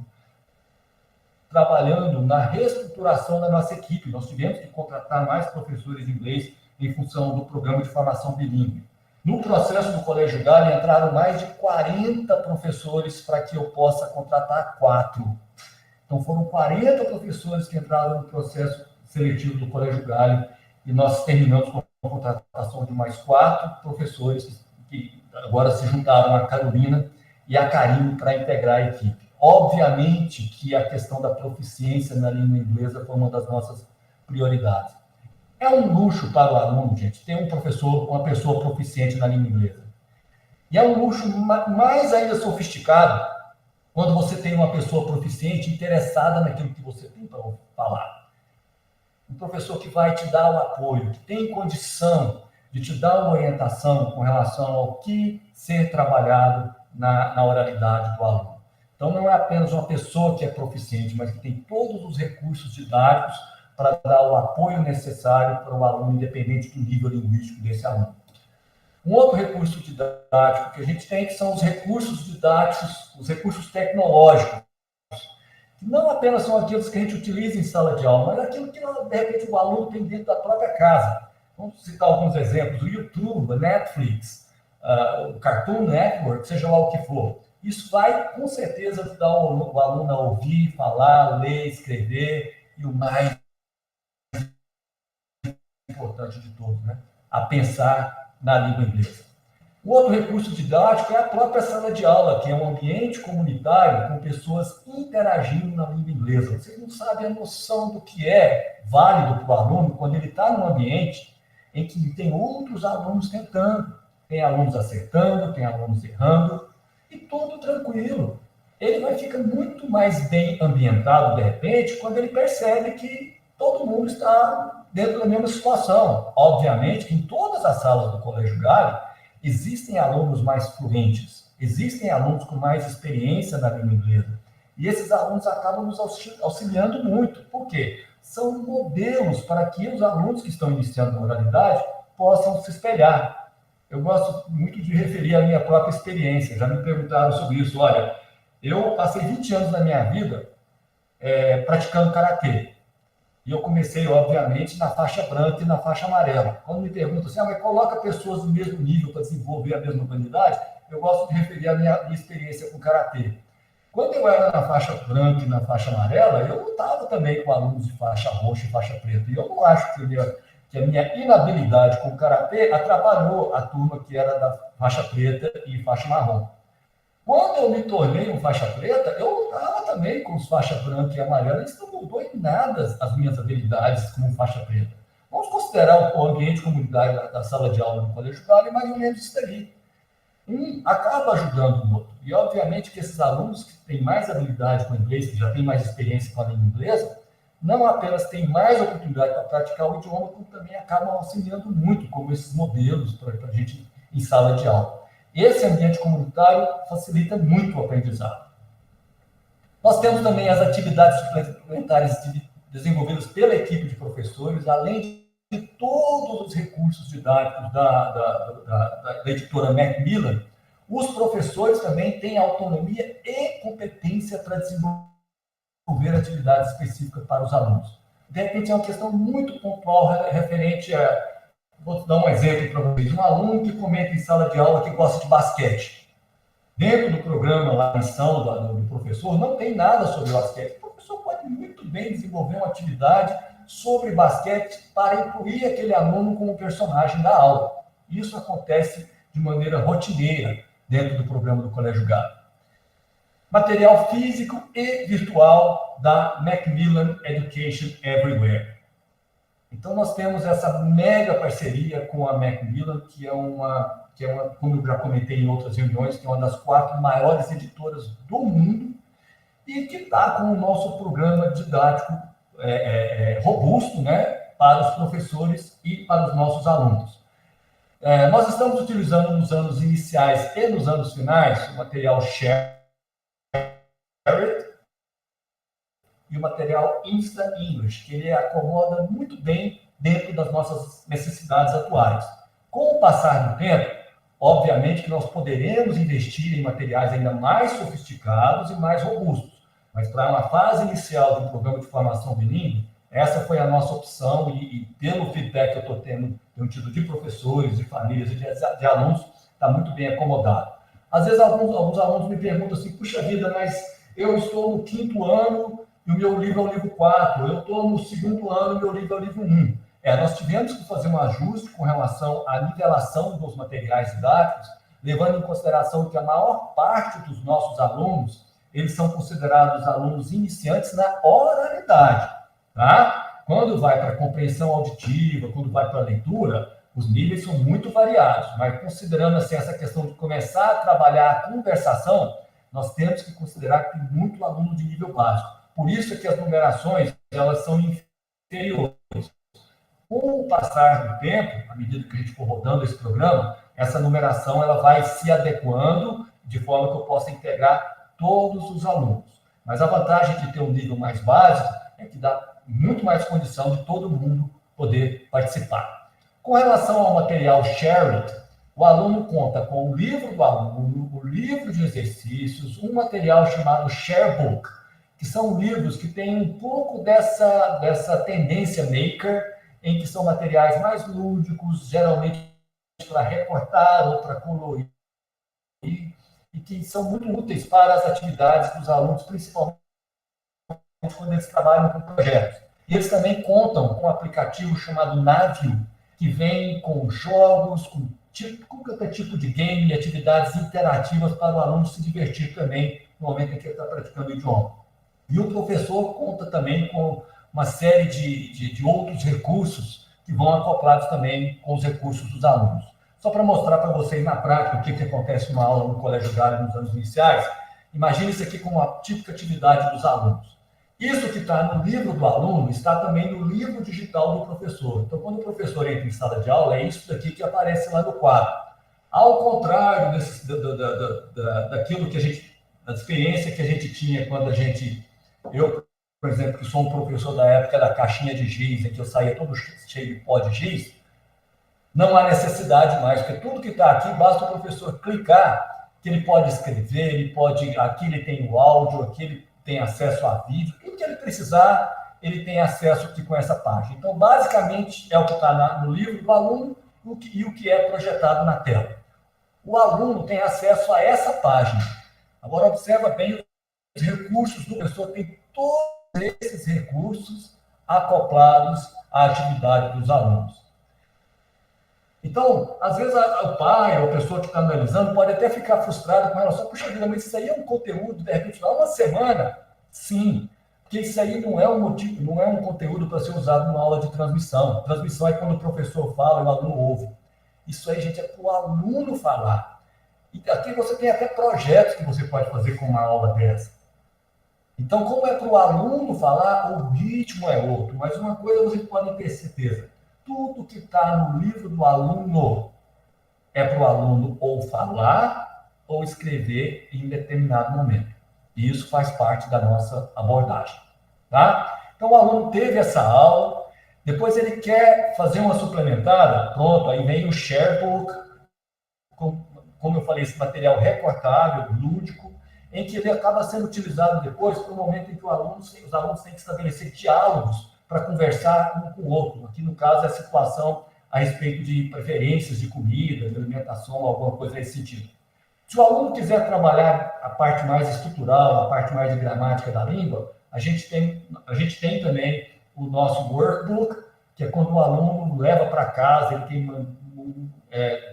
trabalhando na reestruturação da nossa equipe. Nós tivemos que contratar mais professores de inglês em função do programa de formação bilíngue. No processo do Colégio Galli, entraram mais de 40 professores para que eu possa contratar 4. Então, foram 40 professores que entraram no processo seletivo do Colégio Galli e nós terminamos com a contratação de mais 4 professores que agora se juntaram a Carolina e a Karine para integrar a equipe. Obviamente que a questão da proficiência na língua inglesa foi uma das nossas prioridades. É um luxo para o aluno, gente, ter um professor, uma pessoa proficiente na língua inglesa. E é um luxo mais ainda sofisticado quando você tem uma pessoa proficiente interessada naquilo que você tem para falar. Um professor que vai te dar o apoio, que tem condição de te dar uma orientação com relação ao que ser trabalhado na oralidade do aluno. Então, não é apenas uma pessoa que é proficiente, mas que tem todos os recursos didáticos para dar o apoio necessário para o aluno, independente do nível linguístico desse aluno. Um outro recurso didático que a gente tem, que são os recursos didáticos, os recursos tecnológicos, que não apenas são aqueles que a gente utiliza em sala de aula, mas aquilo que, de repente, o aluno tem dentro da própria casa. Vamos citar alguns exemplos: o YouTube, a Netflix, o Cartoon Network, seja lá o que for. Isso vai, com certeza, ajudar o aluno a ouvir, falar, ler, escrever, e o mais importante de todos, né? A pensar na língua inglesa. O outro recurso didático é a própria sala de aula, que é um ambiente comunitário com pessoas interagindo na língua inglesa. Vocês não sabem a noção do que é válido para o aluno quando ele está num ambiente em que tem outros alunos tentando, tem alunos acertando, tem alunos errando, e tudo tranquilo. Ele vai ficar muito mais bem ambientado, de repente, quando ele percebe que todo mundo está dentro da mesma situação. Obviamente que em todas as salas do Colégio Gale, existem alunos mais fluentes, existem alunos com mais experiência na língua inglesa. E esses alunos acabam nos auxiliando muito. Por quê? São modelos para que os alunos que estão iniciando a oralidade possam se espelhar. Eu gosto muito de referir a minha própria experiência. Já me perguntaram sobre isso. Olha, eu passei 20 anos da minha vida praticando karatê. E eu comecei, obviamente, na faixa branca e na faixa amarela. Quando me perguntam assim, mas coloca pessoas do mesmo nível para desenvolver a mesma habilidade, eu gosto de referir a minha experiência com karatê. Quando eu era na faixa branca e na faixa amarela, eu lutava também com alunos de faixa roxa e faixa preta. E eu não acho que a minha inabilidade com o karatê atrapalhou a turma que era da faixa preta e faixa marrom. Quando eu me tornei um faixa preta, eu lutava também com os faixa branca e amarela. Isso não mudou em nada as minhas habilidades como faixa preta. Vamos considerar o ambiente comunitário da sala de aula no Colégio Gale mais ou menos isso daí. Um acaba ajudando o outro. E, obviamente, que esses alunos que têm mais habilidade com o inglês, que já têm mais experiência com a língua inglesa, não apenas têm mais oportunidade para praticar o idioma, como também acabam auxiliando muito, como esses modelos para a gente em sala de aula. Esse ambiente comunitário facilita muito o aprendizado. Nós temos também as atividades suplementares desenvolvidas pela equipe de professores, além de todos os recursos didáticos da editora Macmillan. Os professores também têm autonomia e competência para desenvolver atividades específicas para os alunos. De repente, é uma questão muito pontual referente a... Vou dar um exemplo para vocês. Um aluno que comenta em sala de aula que gosta de basquete. Dentro do programa lá, a missão do professor, não tem nada sobre basquete. O professor pode muito bem desenvolver uma atividade sobre basquete para incluir aquele aluno como personagem da aula. Isso acontece de maneira rotineira dentro do programa do Colégio Gale. Material físico e virtual da Macmillan Education Everywhere. Então, nós temos essa mega parceria com a Macmillan, que é uma, como eu já comentei em outras reuniões, que é uma das 4 maiores editoras do mundo e que está com o nosso programa didático robusto, né, para os professores e para os nossos alunos. Nós estamos utilizando nos anos iniciais e nos anos finais o material Share It e o material Instant English, que ele acomoda muito bem dentro das nossas necessidades atuais. Com o passar do tempo, obviamente que nós poderemos investir em materiais ainda mais sofisticados e mais robustos, mas para uma fase inicial de um programa de formação bilíngue, essa foi a nossa opção e pelo feedback que eu estou tenho tido de professores, de famílias e de alunos, está muito bem acomodado. Às vezes, alguns alunos me perguntam assim, puxa vida, mas eu estou no 5º ano e o meu livro é o livro 4, eu estou no 2º ano e o meu livro é o livro 1. Nós tivemos que fazer um ajuste com relação à nivelação dos materiais didáticos, levando em consideração que a maior parte dos nossos alunos, eles são considerados alunos iniciantes na oralidade, tá? Quando vai para a compreensão auditiva, quando vai para a leitura, os níveis são muito variados, mas considerando assim, essa questão de começar a trabalhar a conversação, nós temos que considerar que tem muito aluno de nível básico. Por isso é que as numerações, elas são inferiores. Com o passar do tempo, à medida que a gente for rodando esse programa, essa numeração ela vai se adequando de forma que eu possa integrar todos os alunos. Mas a vantagem de ter um nível mais básico é que dá muito mais condição de todo mundo poder participar. Com relação ao material Share It, o aluno conta com o livro do aluno, o livro de exercícios, um material chamado Sharebook, que são livros que têm um pouco dessa tendência maker, em que são materiais mais lúdicos, geralmente para recortar ou para colorir, e que são muito úteis para as atividades dos alunos, principalmente quando eles trabalham com projetos. E eles também contam com um aplicativo chamado Navio, que vem com jogos, com qualquer tipo de game e atividades interativas para o aluno se divertir também no momento em que ele está praticando o idioma. E o professor conta também com uma série de outros recursos que vão acoplados também com os recursos dos alunos. Só para mostrar para vocês na prática o que acontece numa aula no Colégio Galho nos anos iniciais, imagine isso aqui como uma típica atividade dos alunos. Isso que está no livro do aluno está também no livro digital do professor. Então, quando o professor entra em sala de aula, é isso daqui que aparece lá no quadro. Ao contrário daquilo que a gente, da experiência que a gente tinha quando eu, por exemplo, que sou um professor da época da caixinha de giz, em que eu saía todo cheio de pó de giz, não há necessidade mais, porque tudo que está aqui, basta o professor clicar, que ele pode escrever, aqui ele tem o áudio, aqui ele tem acesso a vídeo, tudo que ele precisar, ele tem acesso aqui com essa página. Então, basicamente, é o que está no livro do aluno e o que é projetado na tela. O aluno tem acesso a essa página. Agora, observa bem os recursos do professor, tem todos esses recursos acoplados à atividade dos alunos. Então, às vezes, o pai ou a pessoa que está analisando pode até ficar frustrado com relação, puxa vida, mas isso aí é um conteúdo, de repente, uma semana? Sim, porque isso aí não é um motivo, não é um conteúdo para ser usado numa aula de transmissão. Transmissão é quando o professor fala e o aluno ouve. Isso aí, gente, é para o aluno falar. E aqui você tem até projetos que você pode fazer com uma aula dessa. Então, como é para o aluno falar, o ritmo é outro. Mas uma coisa vocês podem ter certeza. Tudo que está no livro do aluno é para o aluno ou falar ou escrever em determinado momento. E isso faz parte da nossa abordagem. Tá? Então, o aluno teve essa aula, depois ele quer fazer uma suplementada, pronto, aí vem o Sharebook, como eu falei, esse material recortável, lúdico, em que ele acaba sendo utilizado depois para o momento em que os alunos têm que estabelecer diálogos para conversar um com o outro. Aqui, no caso, é a situação a respeito de preferências de comida, de alimentação, alguma coisa nesse sentido. Se o aluno quiser trabalhar a parte mais estrutural, a parte mais de gramática da língua, a gente tem também o nosso workbook, que é quando o aluno leva para casa, ele tem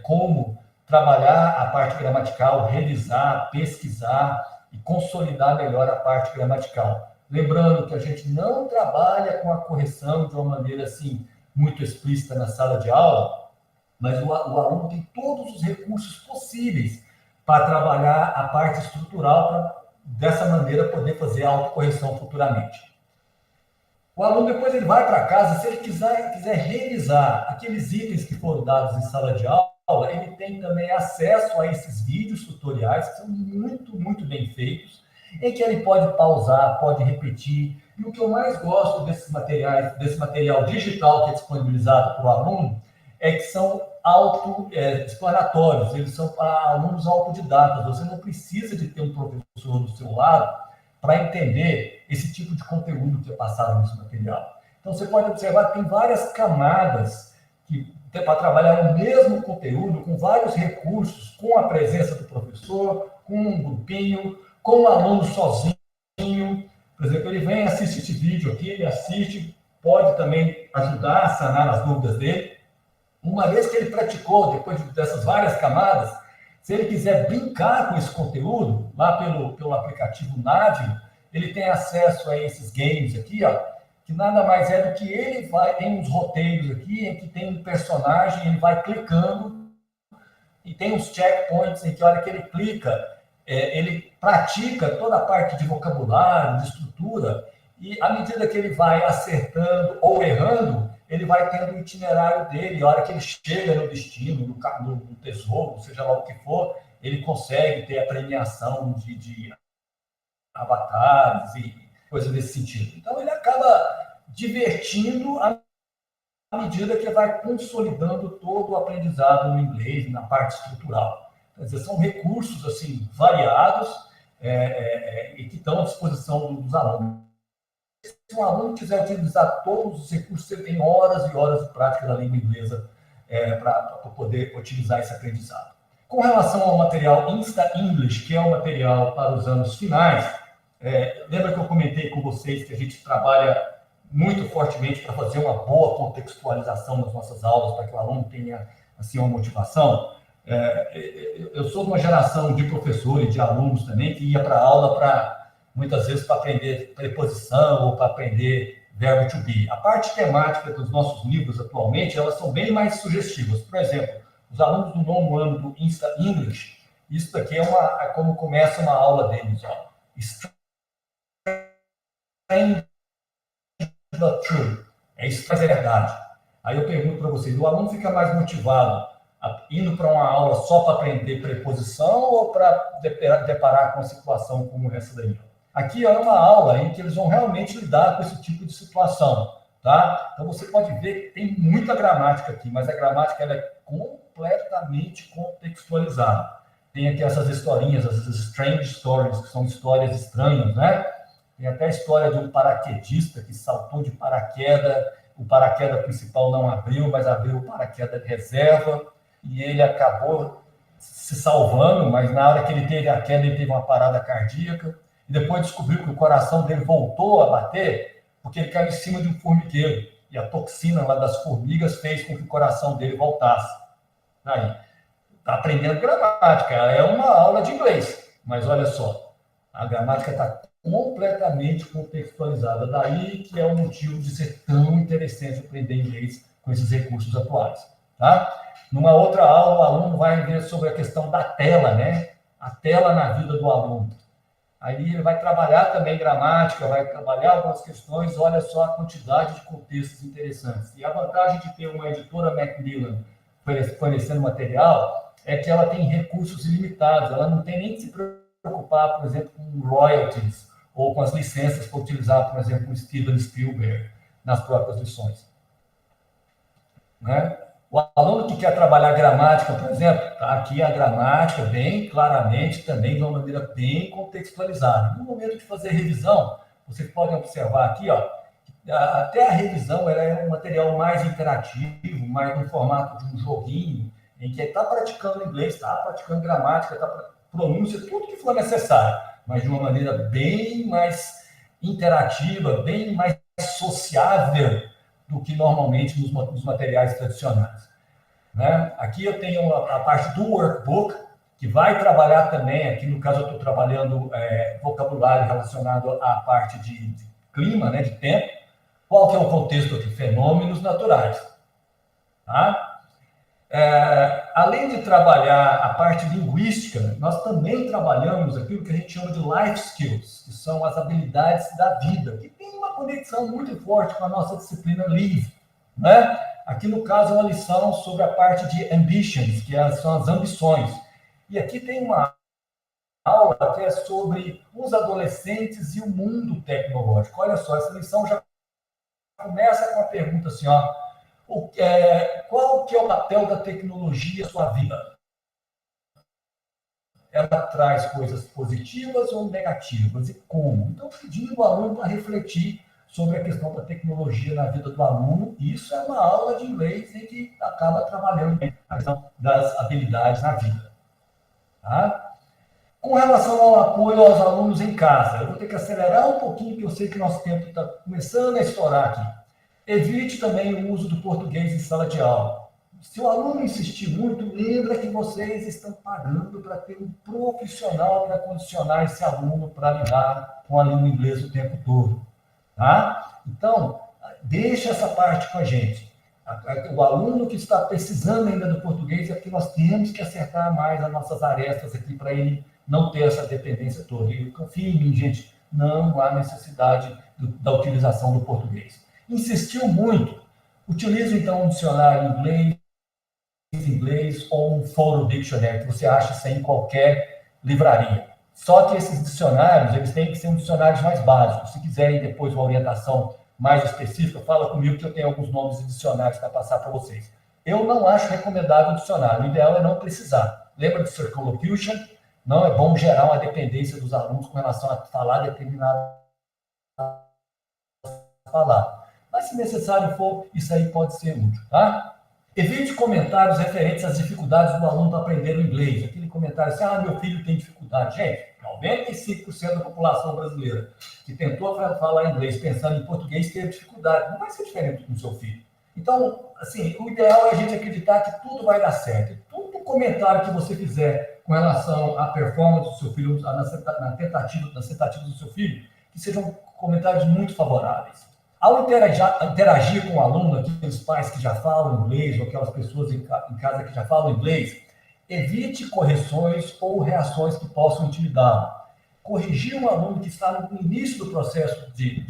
como trabalhar a parte gramatical, revisar, pesquisar e consolidar melhor a parte gramatical. Lembrando que a gente não trabalha com a correção de uma maneira assim muito explícita na sala de aula, mas o aluno tem todos os recursos possíveis para trabalhar a parte estrutural para, dessa maneira, poder fazer a autocorreção futuramente. O aluno, depois, ele vai para casa, se ele quiser revisar aqueles itens que foram dados em sala de aula, ele tem também acesso a esses vídeos tutoriais, que são muito, muito bem feitos, em que ele pode pausar, pode repetir. E o que eu mais gosto desse material digital que é disponibilizado para o aluno, é que são autoexplanatórios, eles são para alunos autodidatas. Você não precisa de ter um professor do seu lado para entender esse tipo de conteúdo que é passado nesse material. Então, você pode observar que tem várias camadas para trabalhar o mesmo conteúdo, com vários recursos, com a presença do professor, com um grupinho, com o aluno sozinho. Por exemplo, ele vem, assiste esse vídeo aqui, ele assiste, pode também ajudar a sanar as dúvidas dele. Uma vez que ele praticou, depois dessas várias camadas, se ele quiser brincar com esse conteúdo, lá pelo aplicativo Navio, ele tem acesso a esses games aqui, ó, que nada mais é do que tem uns roteiros aqui, em que tem um personagem, ele vai clicando, e tem uns checkpoints em que, a hora que ele clica, ele pratica toda a parte de vocabulário, de estrutura, e à medida que ele vai acertando ou errando, ele vai tendo o itinerário dele, a hora que ele chega no destino, no tesouro, seja lá o que for, ele consegue ter a premiação de avatares e coisas desse sentido. Então, ele acaba divertindo à medida que vai consolidando todo o aprendizado no inglês, na parte estrutural. Quer dizer, são recursos assim, variados e que estão à disposição dos alunos. Se um aluno quiser utilizar todos os recursos, ele tem horas e horas de prática da língua inglesa para poder utilizar esse aprendizado. Com relação ao material Insta English, que é um material para os anos finais, lembra que eu comentei com vocês que a gente trabalha muito fortemente para fazer uma boa contextualização nas nossas aulas, para que o aluno tenha assim, uma motivação. Eu sou de uma geração de professores, de alunos também, que ia para a aula muitas vezes para aprender preposição ou para aprender verbo to be. A parte temática dos nossos livros atualmente, elas são bem mais sugestivas. Por exemplo, os alunos do 9º ano do Insta English, isso daqui é como começa uma aula deles, ó. Strange but true. É estranho, é verdade. Aí eu pergunto para vocês, o aluno fica mais motivado indo para uma aula só para aprender preposição ou para deparar com uma situação como essa daí? Aqui é uma aula em que eles vão realmente lidar com esse tipo de situação, tá? Então você pode ver que tem muita gramática aqui, mas a gramática ela é completamente contextualizada. Tem aqui essas historinhas, essas strange stories, que são histórias estranhas, né? Tem até a história de um paraquedista que saltou de paraquedas, o paraquedas principal não abriu, mas abriu o paraquedas de reserva, e ele acabou se salvando, mas na hora que ele teve a queda, ele teve uma parada cardíaca, e depois descobriu que o coração dele voltou a bater, porque ele caiu em cima de um formigueiro, e a toxina lá das formigas fez com que o coração dele voltasse. Aí, está aprendendo gramática, é uma aula de inglês, mas olha só, a gramática está completamente contextualizada, daí que é o motivo de ser tão interessante aprender inglês com esses recursos atuais, tá? Numa outra aula, o aluno vai ver sobre a questão da tela, né? A tela na vida do aluno. Aí ele vai trabalhar também gramática, vai trabalhar algumas questões, olha só a quantidade de contextos interessantes. E a vantagem de ter uma editora Macmillan fornecendo material é que ela tem recursos ilimitados, ela não tem nem que se preocupar, por exemplo, com royalties ou com as licenças para utilizar, por exemplo, o Steven Spielberg nas próprias lições. Né? O aluno que quer trabalhar gramática, por exemplo, está aqui a gramática bem claramente, também de uma maneira bem contextualizada. No momento de fazer revisão, vocês podem observar aqui, ó, até a revisão ela é um material mais interativo, mais no formato de um joguinho, em que está praticando inglês, está praticando gramática, está pronúncia, tudo que for necessário, mas de uma maneira bem mais interativa, bem mais sociável do que normalmente nos materiais tradicionais. Né? Aqui eu tenho a parte do workbook, que vai trabalhar também, aqui no caso eu estou trabalhando vocabulário relacionado à parte de clima, né, de tempo. Qual que é o contexto aqui? Fenômenos naturais. Tá? Além de trabalhar a parte linguística, nós também trabalhamos aquilo que a gente chama de life skills, que são as habilidades da vida, que tem uma conexão muito forte com a nossa disciplina Live, né? Aqui, no caso, é uma lição sobre a parte de ambitions, que são as ambições. E aqui tem uma aula que é sobre os adolescentes e o mundo tecnológico. Olha só, essa lição já começa com a pergunta assim, ó, qual que é o papel da tecnologia na sua vida? Ela traz coisas positivas ou negativas? E como? Então, pedindo ao aluno para refletir sobre a questão da tecnologia na vida do aluno. Isso é uma aula de inglês em que acaba trabalhando a questão das habilidades na vida. Tá? Com relação ao apoio aos alunos em casa, eu vou ter que acelerar um pouquinho, porque eu sei que nosso tempo está começando a estourar aqui. Evite também o uso do português em sala de aula. Se o aluno insistir muito, lembra que vocês estão pagando para ter um profissional para condicionar esse aluno para lidar com a língua inglesa o tempo todo. Tá? Então, deixa essa parte com a gente. O aluno que está precisando ainda do português é que nós temos que acertar mais as nossas arestas aqui para ele não ter essa dependência toda. E confie em mim, gente, não há necessidade da utilização do português. Insistiu muito, utilize então um dicionário inglês ou um Photo Dictionary, que você acha isso em qualquer livraria. Só que esses dicionários, eles têm que ser dicionários mais básicos. Se quiserem depois uma orientação mais específica, fala comigo que eu tenho alguns nomes de dicionários para passar para vocês. Eu não acho recomendável o dicionário, o ideal é não precisar. Lembra do Circumlocution? Não é bom gerar uma dependência dos alunos com relação a falar determinada palavra. Mas, se necessário for, isso aí pode ser útil, tá? Evite comentários referentes às dificuldades do aluno para aprender o inglês. Aquele comentário assim, meu filho tem dificuldade. Gente, 95% da população brasileira que tentou falar inglês pensando em português teve dificuldade. Não vai ser diferente com o seu filho. Então, assim, o ideal é a gente acreditar que tudo vai dar certo. E todo comentário que você fizer com relação à performance do seu filho, nas tentativas do seu filho, que sejam comentários muito favoráveis. Ao interagir com o aluno, aqueles pais que já falam inglês, ou aquelas pessoas em casa que já falam inglês, evite correções ou reações que possam intimidá-lo. Corrigir um aluno que está no início do processo de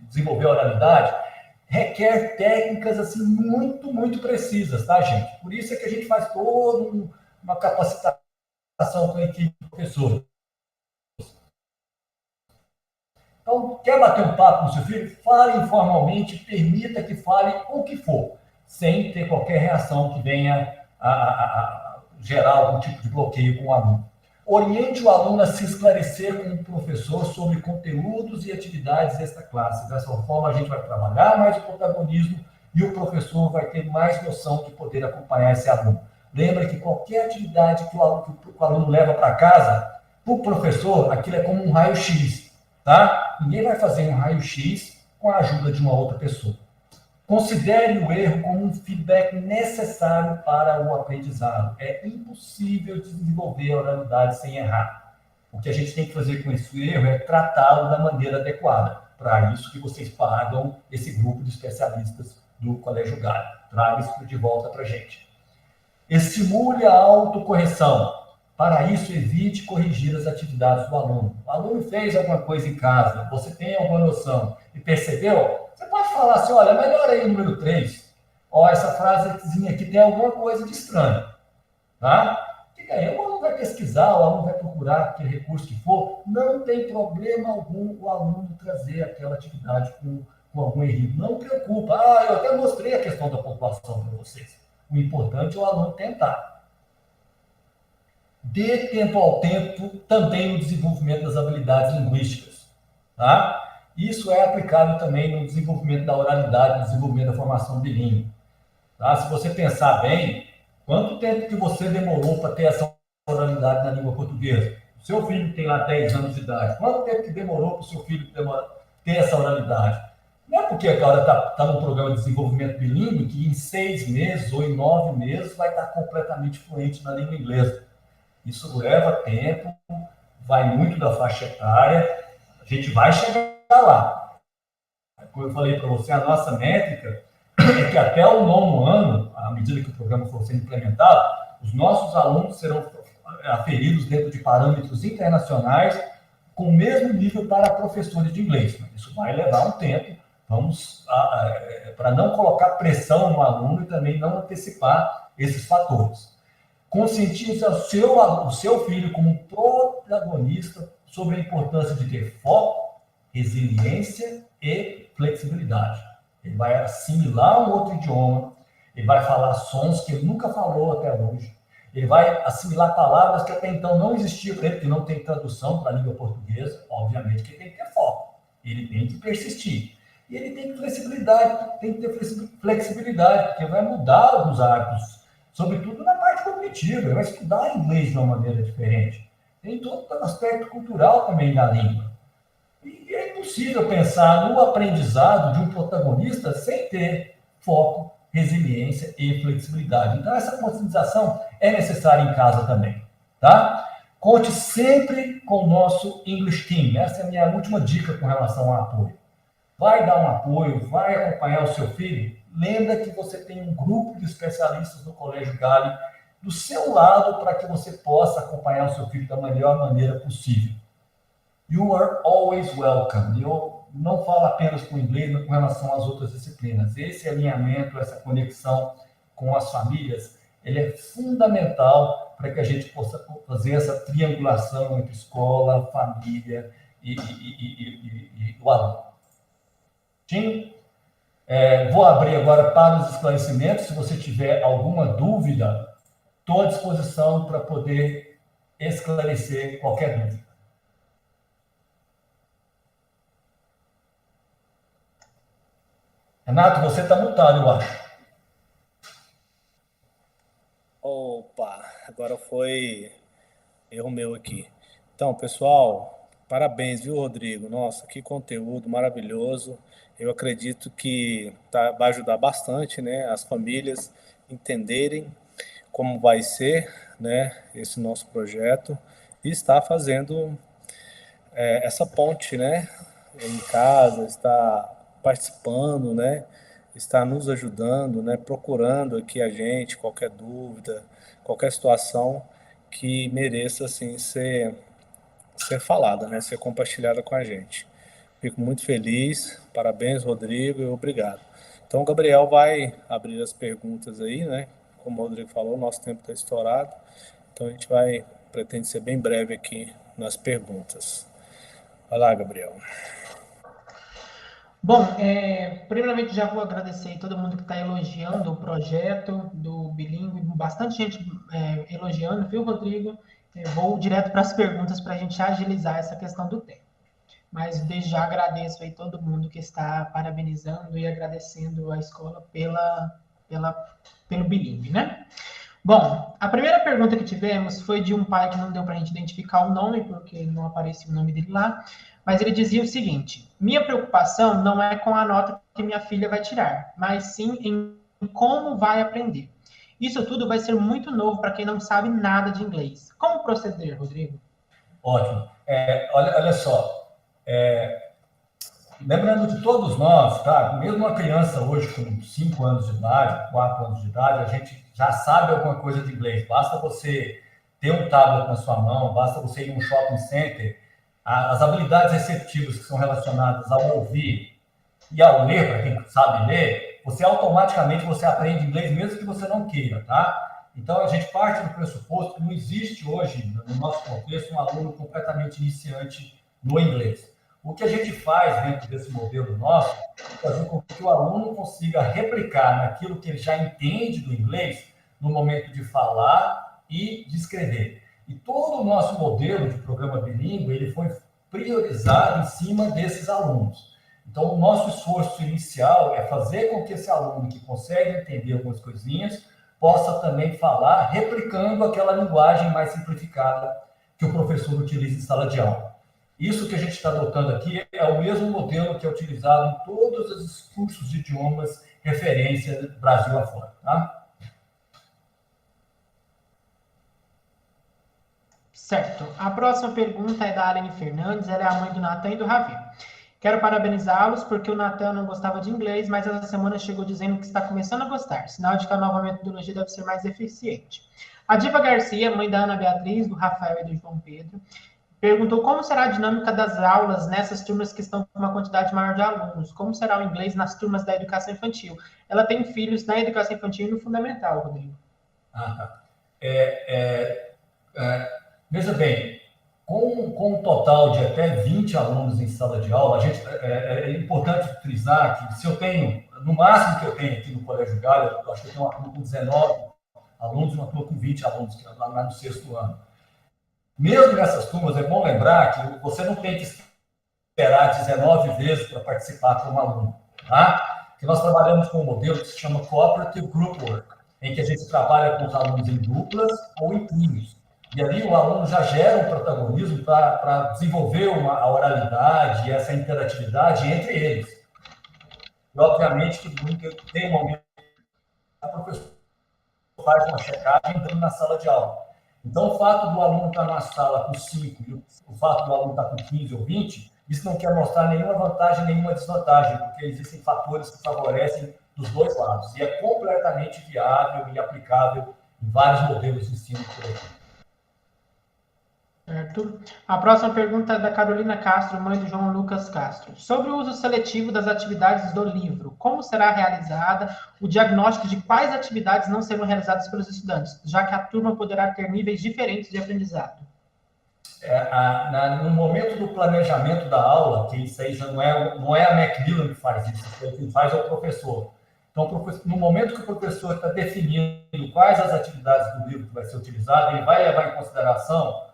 desenvolver a oralidade requer técnicas assim muito precisas, tá, gente? Por isso é que a gente faz toda uma capacitação com a equipe de professores. Então, quer bater um papo com o seu filho? Fale informalmente, permita que fale o que for, sem ter qualquer reação que venha a gerar algum tipo de bloqueio com o aluno. Oriente o aluno a se esclarecer com o professor sobre conteúdos e atividades desta classe. Dessa forma, a gente vai trabalhar mais o protagonismo e o professor vai ter mais noção de poder acompanhar esse aluno. Lembra que qualquer atividade que o aluno leva para casa, para o professor, aquilo é como um raio-x, tá? Ninguém vai fazer um raio-x com a ajuda de uma outra pessoa. Considere o erro como um feedback necessário para o aprendizado. É impossível desenvolver a oralidade sem errar. O que a gente tem que fazer com esse erro é tratá-lo da maneira adequada. Para isso que vocês pagam esse grupo de especialistas do Colégio Galho. Traga isso de volta para a gente. Estimule a autocorreção. Para isso, evite corrigir as atividades do aluno. O aluno fez alguma coisa em casa, você tem alguma noção e percebeu? Você pode falar assim, olha, melhora aí o número 3. Ó, essa frasezinha aqui tem alguma coisa de estranho. Tá? Fica aí, o aluno vai pesquisar, o aluno vai procurar aquele recurso que for. Não tem problema algum o aluno trazer aquela atividade com algum erro. Não preocupa. Ah, eu até mostrei a questão da pontuação para vocês. O importante é o aluno tentar. Dê tempo ao tempo também no desenvolvimento das habilidades linguísticas. Tá? Isso é aplicável também no desenvolvimento da oralidade, no desenvolvimento da formação bilíngue. Tá? Se você pensar bem, quanto tempo que você demorou para ter essa oralidade na língua portuguesa? O seu filho tem lá 10 anos de idade. Quanto tempo que demorou para o seu filho ter essa oralidade? Não é porque agora está num programa de desenvolvimento bilíngue que em 6 meses ou em 9 meses vai estar completamente fluente na língua inglesa. Isso leva tempo, vai muito da faixa etária, a gente vai chegar lá. Como eu falei para você, a nossa métrica é que até o 9º ano, à medida que o programa for sendo implementado, os nossos alunos serão aferidos dentro de parâmetros internacionais com o mesmo nível para professores de inglês. Isso vai levar um tempo, para não colocar pressão no aluno e também não antecipar esses fatores. Conscientize o seu filho como protagonista sobre a importância de ter foco, resiliência e flexibilidade. Ele vai assimilar um outro idioma, ele vai falar sons que ele nunca falou até hoje, ele vai assimilar palavras que até então não existiam para ele, que não tem tradução para a língua portuguesa. Obviamente que ele tem que ter foco, ele tem que persistir. E ele tem que ter flexibilidade, porque vai mudar os hábitos, sobretudo na parte cognitiva, ele vai estudar inglês de uma maneira diferente. Tem todo o aspecto cultural também da língua. E é impossível pensar no aprendizado de um protagonista sem ter foco, resiliência e flexibilidade. Então, essa conscientização é necessária em casa também, tá? Conte sempre com o nosso English Team. Essa é a minha última dica com relação ao apoio. Vai dar um apoio, vai acompanhar o seu filho. Lembra que você tem um grupo de especialistas no Colégio Galho do seu lado para que você possa acompanhar o seu filho da melhor maneira possível. You are always welcome. Eu não falo apenas com o inglês, mas com relação às outras disciplinas. Esse alinhamento, essa conexão com as famílias, ele é fundamental para que a gente possa fazer essa triangulação entre escola, família e o aluno. Sim? Vou abrir agora para os esclarecimentos. Se você tiver alguma dúvida, estou à disposição para poder esclarecer qualquer dúvida. Renato, você está mutado, eu acho. Opa, agora foi erro meu aqui. Então, pessoal, Parabéns, viu, Rodrigo? Nossa, que conteúdo maravilhoso. Eu acredito que vai ajudar bastante, né, as famílias entenderem como vai ser, né, esse nosso projeto e está fazendo essa ponte, né, em casa, está participando, né, está nos ajudando, né, procurando aqui a gente, qualquer dúvida, qualquer situação que mereça, assim, ser falada, né, ser compartilhada com a gente. Fico muito feliz, parabéns, Rodrigo, e obrigado. Então, o Gabriel vai abrir as perguntas aí, né, como o Rodrigo falou, o nosso tempo está estourado, então a gente pretende ser bem breve aqui nas perguntas. Vai lá, Gabriel. Bom, primeiramente já vou agradecer todo mundo que está elogiando o projeto do Bilíngue, bastante gente elogiando, viu, Rodrigo? Vou direto para as perguntas para a gente agilizar essa questão do tempo. Mas desde já agradeço aí todo mundo que está parabenizando e agradecendo a escola pelo Bilíngue, né? Bom, a primeira pergunta que tivemos foi de um pai que não deu para a gente identificar o nome, porque não aparecia o nome dele lá, mas ele dizia o seguinte: minha preocupação não é com a nota que minha filha vai tirar, mas sim em como vai aprender. Isso tudo vai ser muito novo para quem não sabe nada de inglês. Como proceder, Rodrigo? Ótimo. Olha só, lembrando de todos nós, tá? Mesmo uma criança hoje com 5 anos de idade, 4 anos de idade, a gente já sabe alguma coisa de inglês. Basta você ter um tablet na sua mão, basta você ir em um shopping center. As habilidades receptivas que são relacionadas ao ouvir e ao ler, para quem sabe ler, você automaticamente aprende inglês mesmo que você não queira, tá? Então, a gente parte do pressuposto que não existe hoje, no nosso contexto, um aluno completamente iniciante no inglês. O que a gente faz dentro desse modelo nosso é fazer com que o aluno consiga replicar naquilo que ele já entende do inglês no momento de falar e de escrever. E todo o nosso modelo de programa bilíngue, ele foi priorizado em cima desses alunos. Então, o nosso esforço inicial é fazer com que esse aluno que consegue entender algumas coisinhas possa também falar replicando aquela linguagem mais simplificada que o professor utiliza em sala de aula. Isso que a gente está adotando aqui é o mesmo modelo que é utilizado em todos os cursos de idiomas referência Brasil afora, tá? Certo. A próxima pergunta é da Aline Fernandes, ela é a mãe do Natan e do Ravi. Quero parabenizá-los porque o Natan não gostava de inglês, mas essa semana chegou dizendo que está começando a gostar, sinal de que a nova metodologia deve ser mais eficiente. A Diva Garcia, mãe da Ana Beatriz, do Rafael e do João Pedro, perguntou como será a dinâmica das aulas nessas turmas que estão com uma quantidade maior de alunos, como será o inglês nas turmas da educação infantil. Ela tem filhos na educação infantil e no fundamental, Rodrigo. Tá. Veja bem, com um total de até 20 alunos em sala de aula, é importante frisar que se eu tenho, no máximo que eu tenho aqui no Colégio Galho, eu acho que eu tenho uma turma com 19 alunos e uma turma com 20 alunos, que é lá no 6º ano. Mesmo nessas turmas, é bom lembrar que você não tem que esperar 19 vezes para participar como aluno, tá? Porque nós trabalhamos com um modelo que se chama Cooperative Group Work, em que a gente trabalha com os alunos em duplas ou em trios. E ali o aluno já gera um protagonismo para desenvolver a oralidade e essa interatividade entre eles. E, obviamente, que tem um momento que o professor faz uma checagem entrando na sala de aula. Então, o fato do aluno estar na sala com 5 e o fato do aluno estar com 15 ou 20, isso não quer mostrar nenhuma vantagem, nenhuma desvantagem, porque existem fatores que favorecem dos dois lados. E é completamente viável e aplicável em vários modelos de ensino por aí. Certo. A próxima pergunta é da Carolina Castro, mãe do João Lucas Castro. Sobre o uso seletivo das atividades do livro, como será realizada o diagnóstico de quais atividades não serão realizadas pelos estudantes, já que a turma poderá ter níveis diferentes de aprendizado? No momento do planejamento da aula, que isso aí já não é a Macmillan que faz isso, quem faz é o professor. Então, no momento que o professor está definindo quais as atividades do livro que vai ser utilizado, ele vai levar em consideração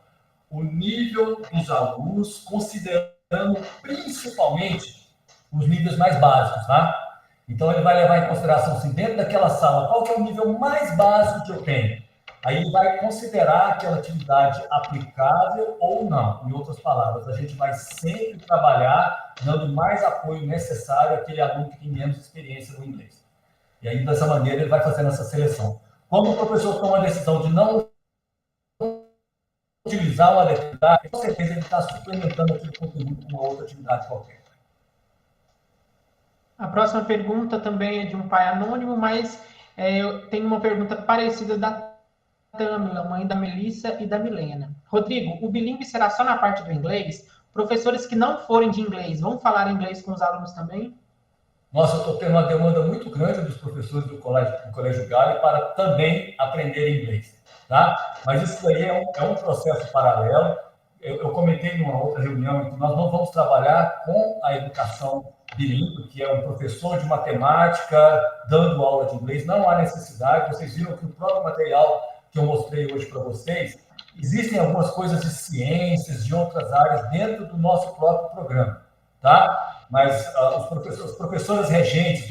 o nível dos alunos, considerando principalmente os níveis mais básicos, tá? Então, ele vai levar em consideração, assim, dentro daquela sala, qual que é o nível mais básico que eu tenho? aí ele vai considerar aquela atividade aplicável ou não. Em outras palavras, a gente vai sempre trabalhar dando mais apoio necessário àquele aluno que tem menos experiência no inglês. E aí, dessa maneira, ele vai fazendo essa seleção. Quando o professor toma a decisão de não utilizar uma atividade, com certeza ele está suplementando aquele conteúdo com uma outra atividade qualquer. A próxima pergunta também é de um pai anônimo, mas eu tenho uma pergunta parecida da Tâmila, mãe da Melissa e da Milena. Rodrigo, o bilíngue será só na parte do inglês? Professores que não forem de inglês vão falar inglês com os alunos também? Nossa, eu estou tendo uma demanda muito grande dos professores do Colégio Gale para também aprender inglês, tá? Mas isso daí é um processo paralelo. Eu comentei numa outra reunião que nós não vamos trabalhar com a educação bilíngue, que é um professor de matemática dando aula de inglês. Não há necessidade. Vocês viram que o próprio material que eu mostrei hoje para vocês, existem algumas coisas de ciências, de outras áreas dentro do nosso próprio programa, tá? Mas os professores regentes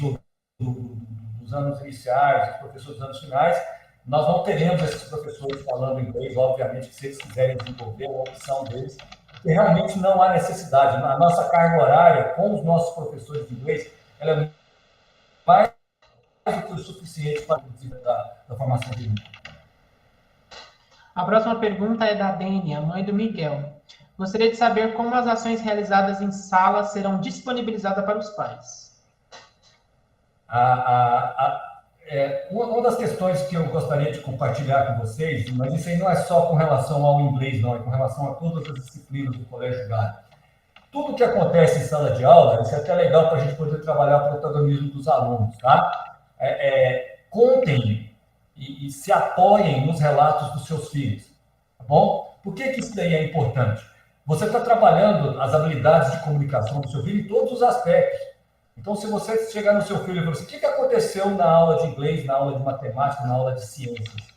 dos anos iniciais, os professores dos anos finais, nós não teremos esses professores falando inglês, obviamente, que se eles quiserem desenvolver a opção deles, porque realmente não há necessidade. A nossa carga horária com os nossos professores de inglês, ela é mais do que o suficiente para o desenvolvimento da formação de inglês. A próxima pergunta é da Dênia, mãe do Miguel. Gostaria de saber como as ações realizadas em sala serão disponibilizadas para os pais. Uma das questões que eu gostaria de compartilhar com vocês, mas isso aí não é só com relação ao inglês, não, é com relação a todas as disciplinas do Colégio Gale. Tudo que acontece em sala de aula, isso é até legal para a gente poder trabalhar o protagonismo dos alunos, tá? Contem e se apoiem nos relatos dos seus filhos, tá bom? Por que isso daí é importante? Você está trabalhando as habilidades de comunicação do seu filho em todos os aspectos. Então, se você chegar no seu filho e falar assim, o que aconteceu na aula de inglês, na aula de matemática, na aula de ciências?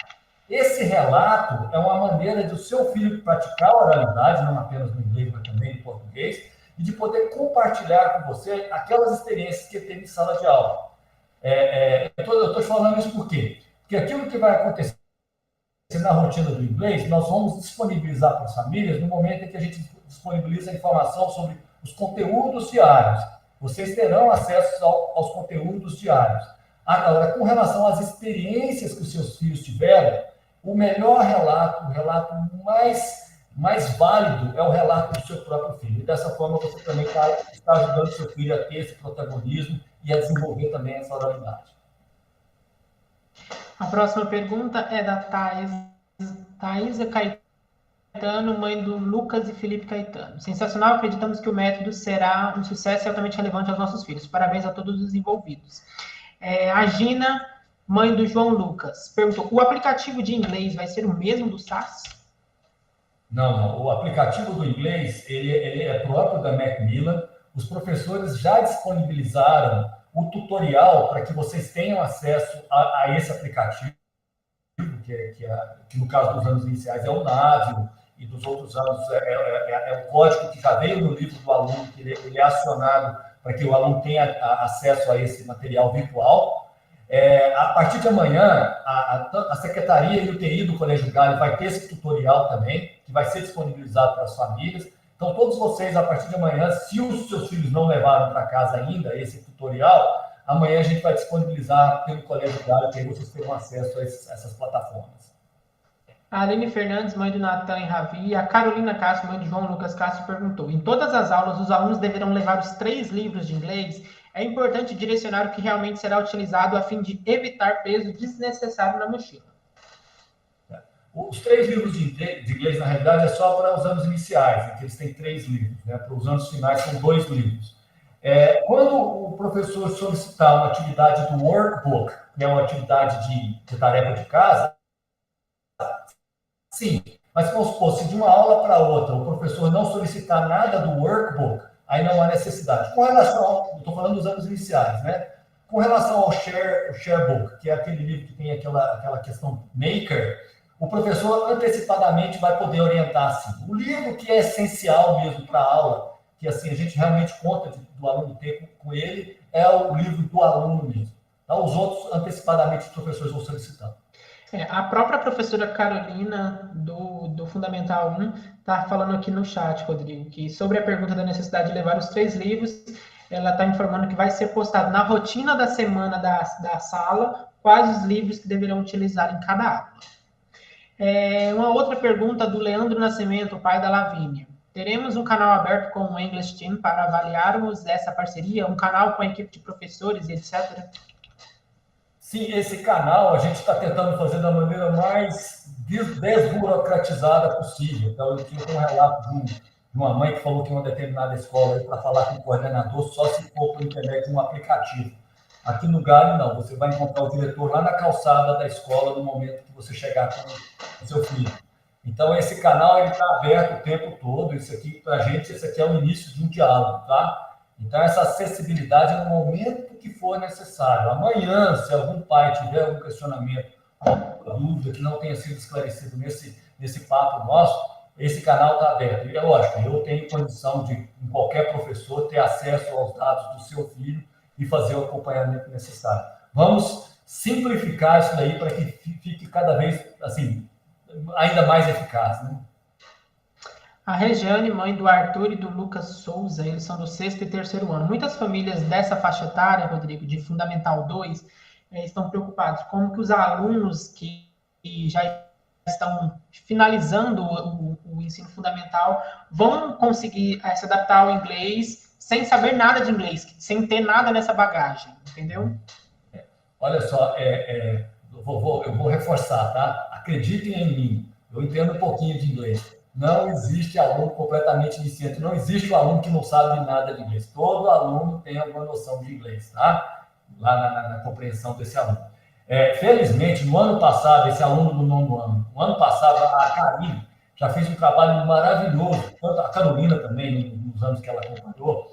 Esse relato é uma maneira do seu filho praticar a oralidade, não apenas no inglês, mas também no português, e de poder compartilhar com você aquelas experiências que ele teve em sala de aula. Eu estou falando isso por quê? Porque aquilo que vai acontecer na rotina do inglês, nós vamos disponibilizar para as famílias no momento em que a gente disponibiliza a informação sobre os conteúdos diários. Vocês terão acesso aos conteúdos diários. Agora, com relação às experiências que os seus filhos tiveram, o melhor relato, o relato mais válido é o relato do seu próprio filho. E dessa forma, você também está ajudando o seu filho a ter esse protagonismo e a desenvolver também essa oralidade. A próxima pergunta é da Thaisa Caetano, mãe do Lucas e Felipe Caetano. Sensacional, acreditamos que o método será um sucesso e altamente relevante aos nossos filhos. Parabéns a todos os envolvidos. A Gina, mãe do João Lucas, perguntou, o aplicativo de inglês vai ser o mesmo do SAS? Não. O aplicativo do inglês, ele é próprio da Macmillan. Os professores já disponibilizaram o tutorial para que vocês tenham acesso a esse aplicativo, que no caso dos anos iniciais é o Navio, e dos outros anos é o código que já veio no livro do aluno, que ele é acionado para que o aluno tenha acesso a esse material virtual. A partir de amanhã, a Secretaria e o TI do Colégio Gale vai ter esse tutorial também, que vai ser disponibilizado para as famílias. Então, todos vocês, a partir de amanhã, se os seus filhos não levaram para casa ainda esse tutorial, amanhã a gente vai disponibilizar pelo Colégio Gale, para vocês terem acesso a essas plataformas. A Aline Fernandes, mãe do Natan e Ravi, a Carolina Castro, mãe do João Lucas Castro, perguntou, em todas as aulas, os alunos deverão levar os 3 livros de inglês? É importante direcionar o que realmente será utilizado a fim de evitar peso desnecessário na mochila. Os 3 livros de inglês, na realidade, é só para os anos iniciais, em que eles têm 3 livros, né? Para os anos finais, são 2 livros. Quando o professor solicitar uma atividade do workbook, que é uma atividade de tarefa de casa, sim. Mas, vamos supor, se de uma aula para outra o professor não solicitar nada do workbook, aí não há necessidade. Com relação, estou falando dos anos iniciais, né? Com relação ao Sharebook, que é aquele livro que tem aquela questão maker, o professor antecipadamente vai poder orientar assim. O livro que é essencial mesmo para a aula, que assim a gente realmente conta do aluno ter com ele, é o livro do aluno mesmo. Então, os outros, antecipadamente, os professores vão solicitando. A própria professora Carolina, do Fundamental 1, está falando aqui no chat, Rodrigo, que sobre a pergunta da necessidade de levar os 3 livros, ela está informando que vai ser postado na rotina da semana da sala quais os livros que deverão utilizar em cada aula. Uma outra pergunta do Leandro Nascimento, pai da Lavínia. Teremos um canal aberto com o English Team para avaliarmos essa parceria? Um canal com a equipe de professores, etc.? Sim, esse canal a gente está tentando fazer da maneira mais desburocratizada possível. Então, eu tive um relato de uma mãe que falou que em uma determinada escola, para falar com o coordenador, só se for por internet de um aplicativo. Aqui no Galho, não. Você vai encontrar o diretor lá na calçada da escola no momento que você chegar com o seu filho. Então, esse canal está aberto o tempo todo. Isso aqui, para a gente, esse aqui é o início de um diálogo, tá? Então, essa acessibilidade no momento que for necessário. Amanhã, se algum pai tiver algum questionamento, alguma dúvida que não tenha sido esclarecido nesse papo nosso, esse canal está aberto. E é lógico, eu tenho condição de, em qualquer professor, ter acesso aos dados do seu filho e fazer o acompanhamento necessário. Vamos simplificar isso daí para que fique cada vez, assim, ainda mais eficaz, né? A Regiane, mãe do Arthur e do Lucas Souza, eles são do 6º e 3º ano. Muitas famílias dessa faixa etária, Rodrigo, de Fundamental 2, estão preocupados como que os alunos que já estão finalizando o ensino fundamental vão conseguir se adaptar ao inglês sem saber nada de inglês, sem ter nada nessa bagagem, entendeu? Olha só, eu vou reforçar, tá? Acreditem em mim, eu entendo um pouquinho de inglês. Não existe aluno completamente iniciante, não existe um aluno que não sabe nada de inglês. Todo aluno tem alguma noção de inglês, tá? Lá na compreensão desse aluno. Felizmente, no ano passado, esse aluno do 9º ano, no ano passado, a Karine já fez um trabalho maravilhoso, tanto a Carolina também, nos anos que ela acompanhou,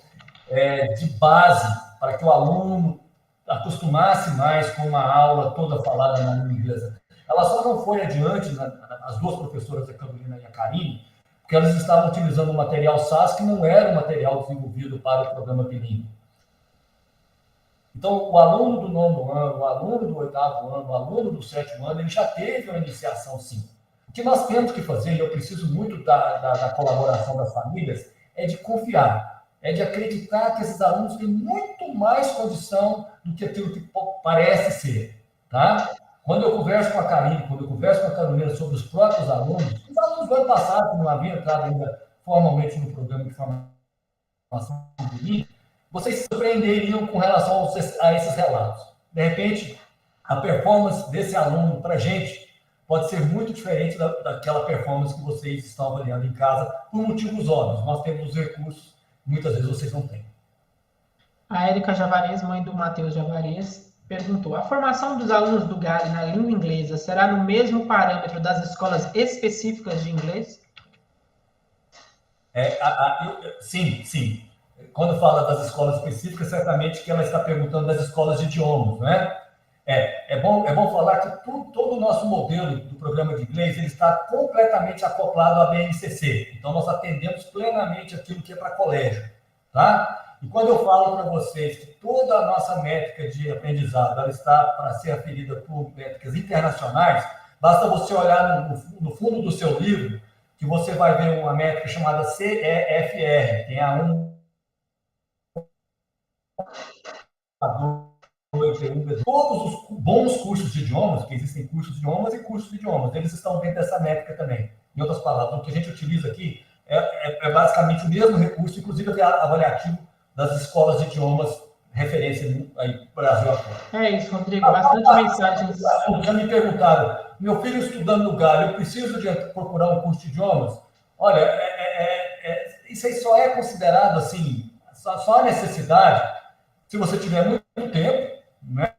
de base, para que o aluno acostumasse mais com uma aula toda falada na língua inglesa. Ela só não foi adiante, as duas professoras, a Carolina e a Karine, porque elas estavam utilizando um material SAS que não era um material desenvolvido para o programa bilíngue. Então, o aluno do 9º ano, o aluno do 8º ano, o aluno do 7º ano, ele já teve uma iniciação, sim. O que nós temos que fazer, e eu preciso muito da colaboração das famílias, é de confiar, é de acreditar que esses alunos têm muito mais condição do que aquilo que parece ser, tá? Quando eu converso com a Karine, quando eu converso com a Carolina sobre os próprios alunos, os alunos do ano passado, que não haviam entrado ainda formalmente no programa de formação bilíngue, vocês se surpreenderiam com relação a esses relatos. De repente, a performance desse aluno para a gente pode ser muito diferente daquela performance que vocês estão avaliando em casa, por motivos óbvios. Nós temos os recursos, muitas vezes vocês não têm. A Érica Javarez, mãe do Matheus Javarez, perguntou: a formação dos alunos do GALE na língua inglesa será no mesmo parâmetro das escolas específicas de inglês? Sim. Quando fala das escolas específicas, certamente que ela está perguntando das escolas de idiomas, né? É bom falar que todo o nosso modelo do programa de inglês ele está completamente acoplado à BNCC. Então, nós atendemos plenamente aquilo que é para colégio, tá? E quando eu falo para vocês que toda a nossa métrica de aprendizado ela está para ser aferida por métricas internacionais, basta você olhar no fundo do seu livro que você vai ver uma métrica chamada CEFR, tem a 1, todos os bons cursos de idiomas, que existem cursos de idiomas e cursos de idiomas, eles estão dentro dessa métrica também. Em outras palavras, o que a gente utiliza aqui é basicamente o mesmo recurso, inclusive até avaliativo das escolas de idiomas referência aí no Brasil afora. É isso, Rodrigo, bastante mensagens. Já me perguntaram, meu filho estudando no Galho, eu preciso de procurar um curso de idiomas? Olha, isso aí só é considerado assim, só a necessidade se você tiver muito tempo, né?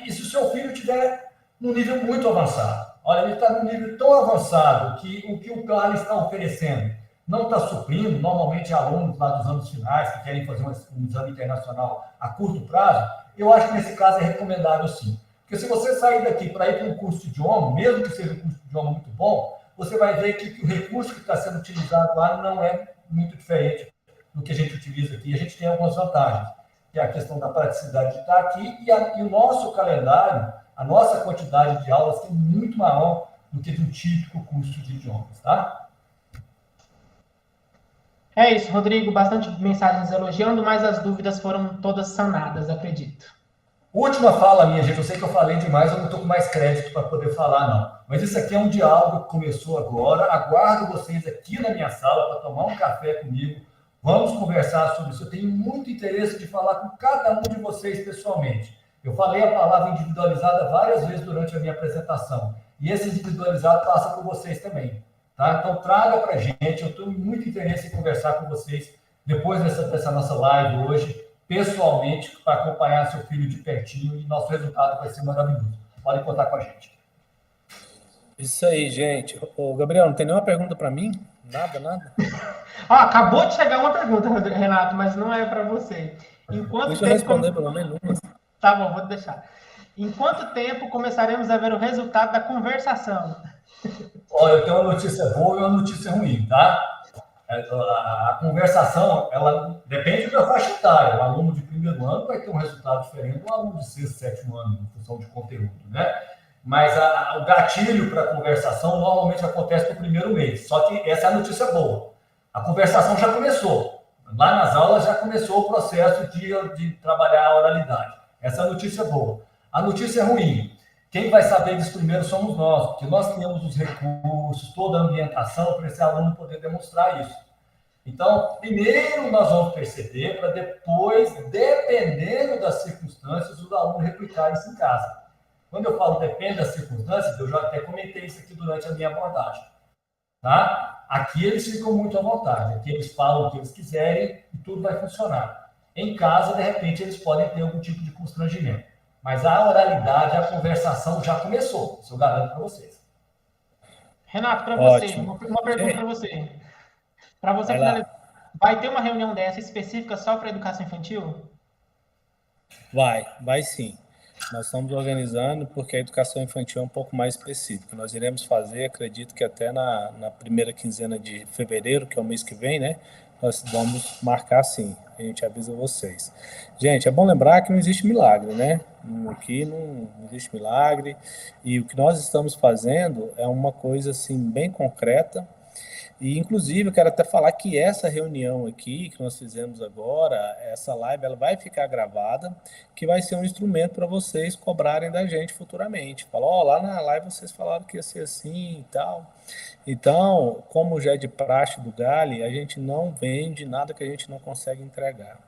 E se o seu filho estiver num nível muito avançado. Olha, ele está num nível tão avançado que o que o Galho está oferecendo não está suprindo, normalmente alunos lá dos anos finais que querem fazer um exame internacional a curto prazo, eu acho que nesse caso é recomendável sim. Porque se você sair daqui para ir para um curso de idioma, mesmo que seja um curso de idioma muito bom, você vai ver que o recurso que está sendo utilizado lá não é muito diferente do que a gente utiliza aqui. A gente tem algumas vantagens, que é a questão da praticidade de estar aqui e o nosso calendário, a nossa quantidade de aulas que é muito maior do que de um típico curso de idiomas, tá? É isso, Rodrigo. Bastante mensagens elogiando, mas as dúvidas foram todas sanadas, acredito. Última fala minha, gente. Eu sei que eu falei demais, eu não estou com mais crédito para poder falar, não. Mas isso aqui é um diálogo que começou agora. Aguardo vocês aqui na minha sala para tomar um café comigo. Vamos conversar sobre isso. Eu tenho muito interesse de falar com cada um de vocês pessoalmente. Eu falei a palavra individualizada várias vezes durante a minha apresentação. E esse individualizado passa por vocês também. Tá? Então, traga para a gente. Eu tenho muito interesse em conversar com vocês depois dessa nossa live hoje, pessoalmente, para acompanhar seu filho de pertinho, e nosso resultado vai ser maravilhoso. Pode contar com a gente. Isso aí, gente. Ô, Gabriel, não tem nenhuma pergunta para mim? Nada? Acabou de chegar uma pergunta, Renato, mas não é para você. Deixa eu responder pelo menos uma. Tá bom, vou deixar. Em quanto tempo começaremos a ver o resultado da conversação? Olha, eu tenho uma notícia boa e uma notícia ruim, tá? A conversação, ela depende da faixa etária. Um aluno de primeiro ano vai ter um resultado diferente de um aluno de sexto, sétimo ano, em função de conteúdo, né? Mas o gatilho para a conversação normalmente acontece no primeiro mês. Só que essa é a notícia boa. A conversação já começou. Lá nas aulas já começou o processo de trabalhar a oralidade. Essa é a notícia boa. A notícia ruim. Quem vai saber disso primeiro somos nós, porque nós temos os recursos, toda a ambientação para esse aluno poder demonstrar isso. Então, primeiro nós vamos perceber, para depois, dependendo das circunstâncias, o aluno replicar isso em casa. Quando eu falo depende das circunstâncias, eu já até comentei isso aqui durante a minha abordagem. Tá? Aqui eles ficam muito à vontade, aqui eles falam o que eles quiserem e tudo vai funcionar. Em casa, de repente, eles podem ter algum tipo de constrangimento. Mas a oralidade, a conversação já começou, isso eu garanto para vocês. Renato, para você, uma pergunta para você. Para você finalizar, vai ter uma reunião dessa específica só para educação infantil? Vai sim. Nós estamos organizando porque a educação infantil é um pouco mais específica. Nós iremos fazer, acredito que até na primeira quinzena de fevereiro, que é o mês que vem, né? Nós vamos marcar sim. A gente avisa vocês. Gente, é bom lembrar que não existe milagre, né? Aqui não existe milagre. E o que nós estamos fazendo é uma coisa assim bem concreta. E, inclusive, eu quero até falar que essa reunião aqui, que nós fizemos agora, essa live, ela vai ficar gravada, que vai ser um instrumento para vocês cobrarem da gente futuramente. Falou, lá na live vocês falaram que ia ser assim e tal. Então, como já é de praxe do Gale, a gente não vende nada que a gente não consegue entregar.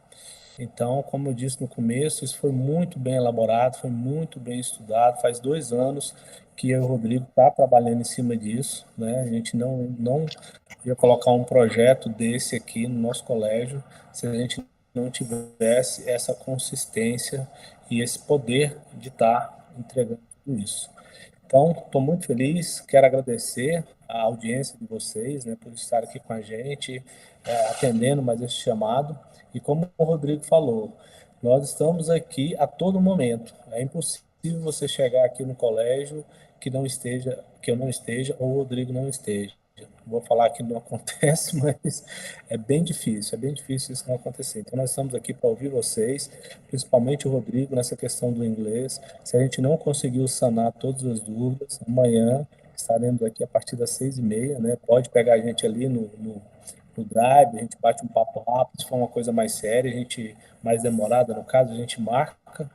Então, como eu disse no começo, isso foi muito bem elaborado, foi muito bem estudado. Faz 2 anos que eu e o Rodrigo está trabalhando em cima disso, né? A gente não ia colocar um projeto desse aqui no nosso colégio se a gente não tivesse essa consistência e esse poder de estar entregando tudo isso. Então, estou muito feliz, quero agradecer a audiência de vocês, né, por estar aqui com a gente, atendendo mais esse chamado. E como o Rodrigo falou, nós estamos aqui a todo momento. É impossível você chegar aqui no colégio que eu não esteja, ou o Rodrigo não esteja. Vou falar que não acontece, mas é bem difícil isso não acontecer. Então, nós estamos aqui para ouvir vocês, principalmente o Rodrigo, nessa questão do inglês. Se a gente não conseguiu sanar todas as dúvidas, amanhã estaremos aqui a partir das 6h30, né? Pode pegar a gente ali no Drive, a gente bate um papo rápido, se for uma coisa mais séria, a gente mais demorada, no caso, a gente marca,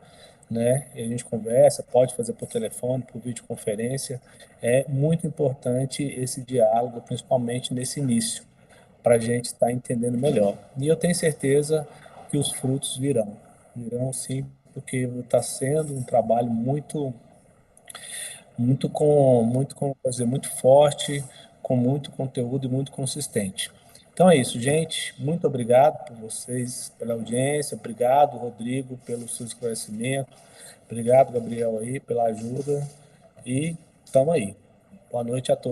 né? E a gente conversa, pode fazer por telefone, por videoconferência. É muito importante esse diálogo, principalmente nesse início, para a gente estar entendendo melhor. E eu tenho certeza que os frutos virão. Virão sim, porque está sendo um trabalho muito forte, com muito conteúdo e muito consistente. Então é isso, gente. Muito obrigado por vocês, pela audiência. Obrigado, Rodrigo, pelo seu esclarecimento. Obrigado, Gabriel, aí, pela ajuda. E estamos aí. Boa noite a todos.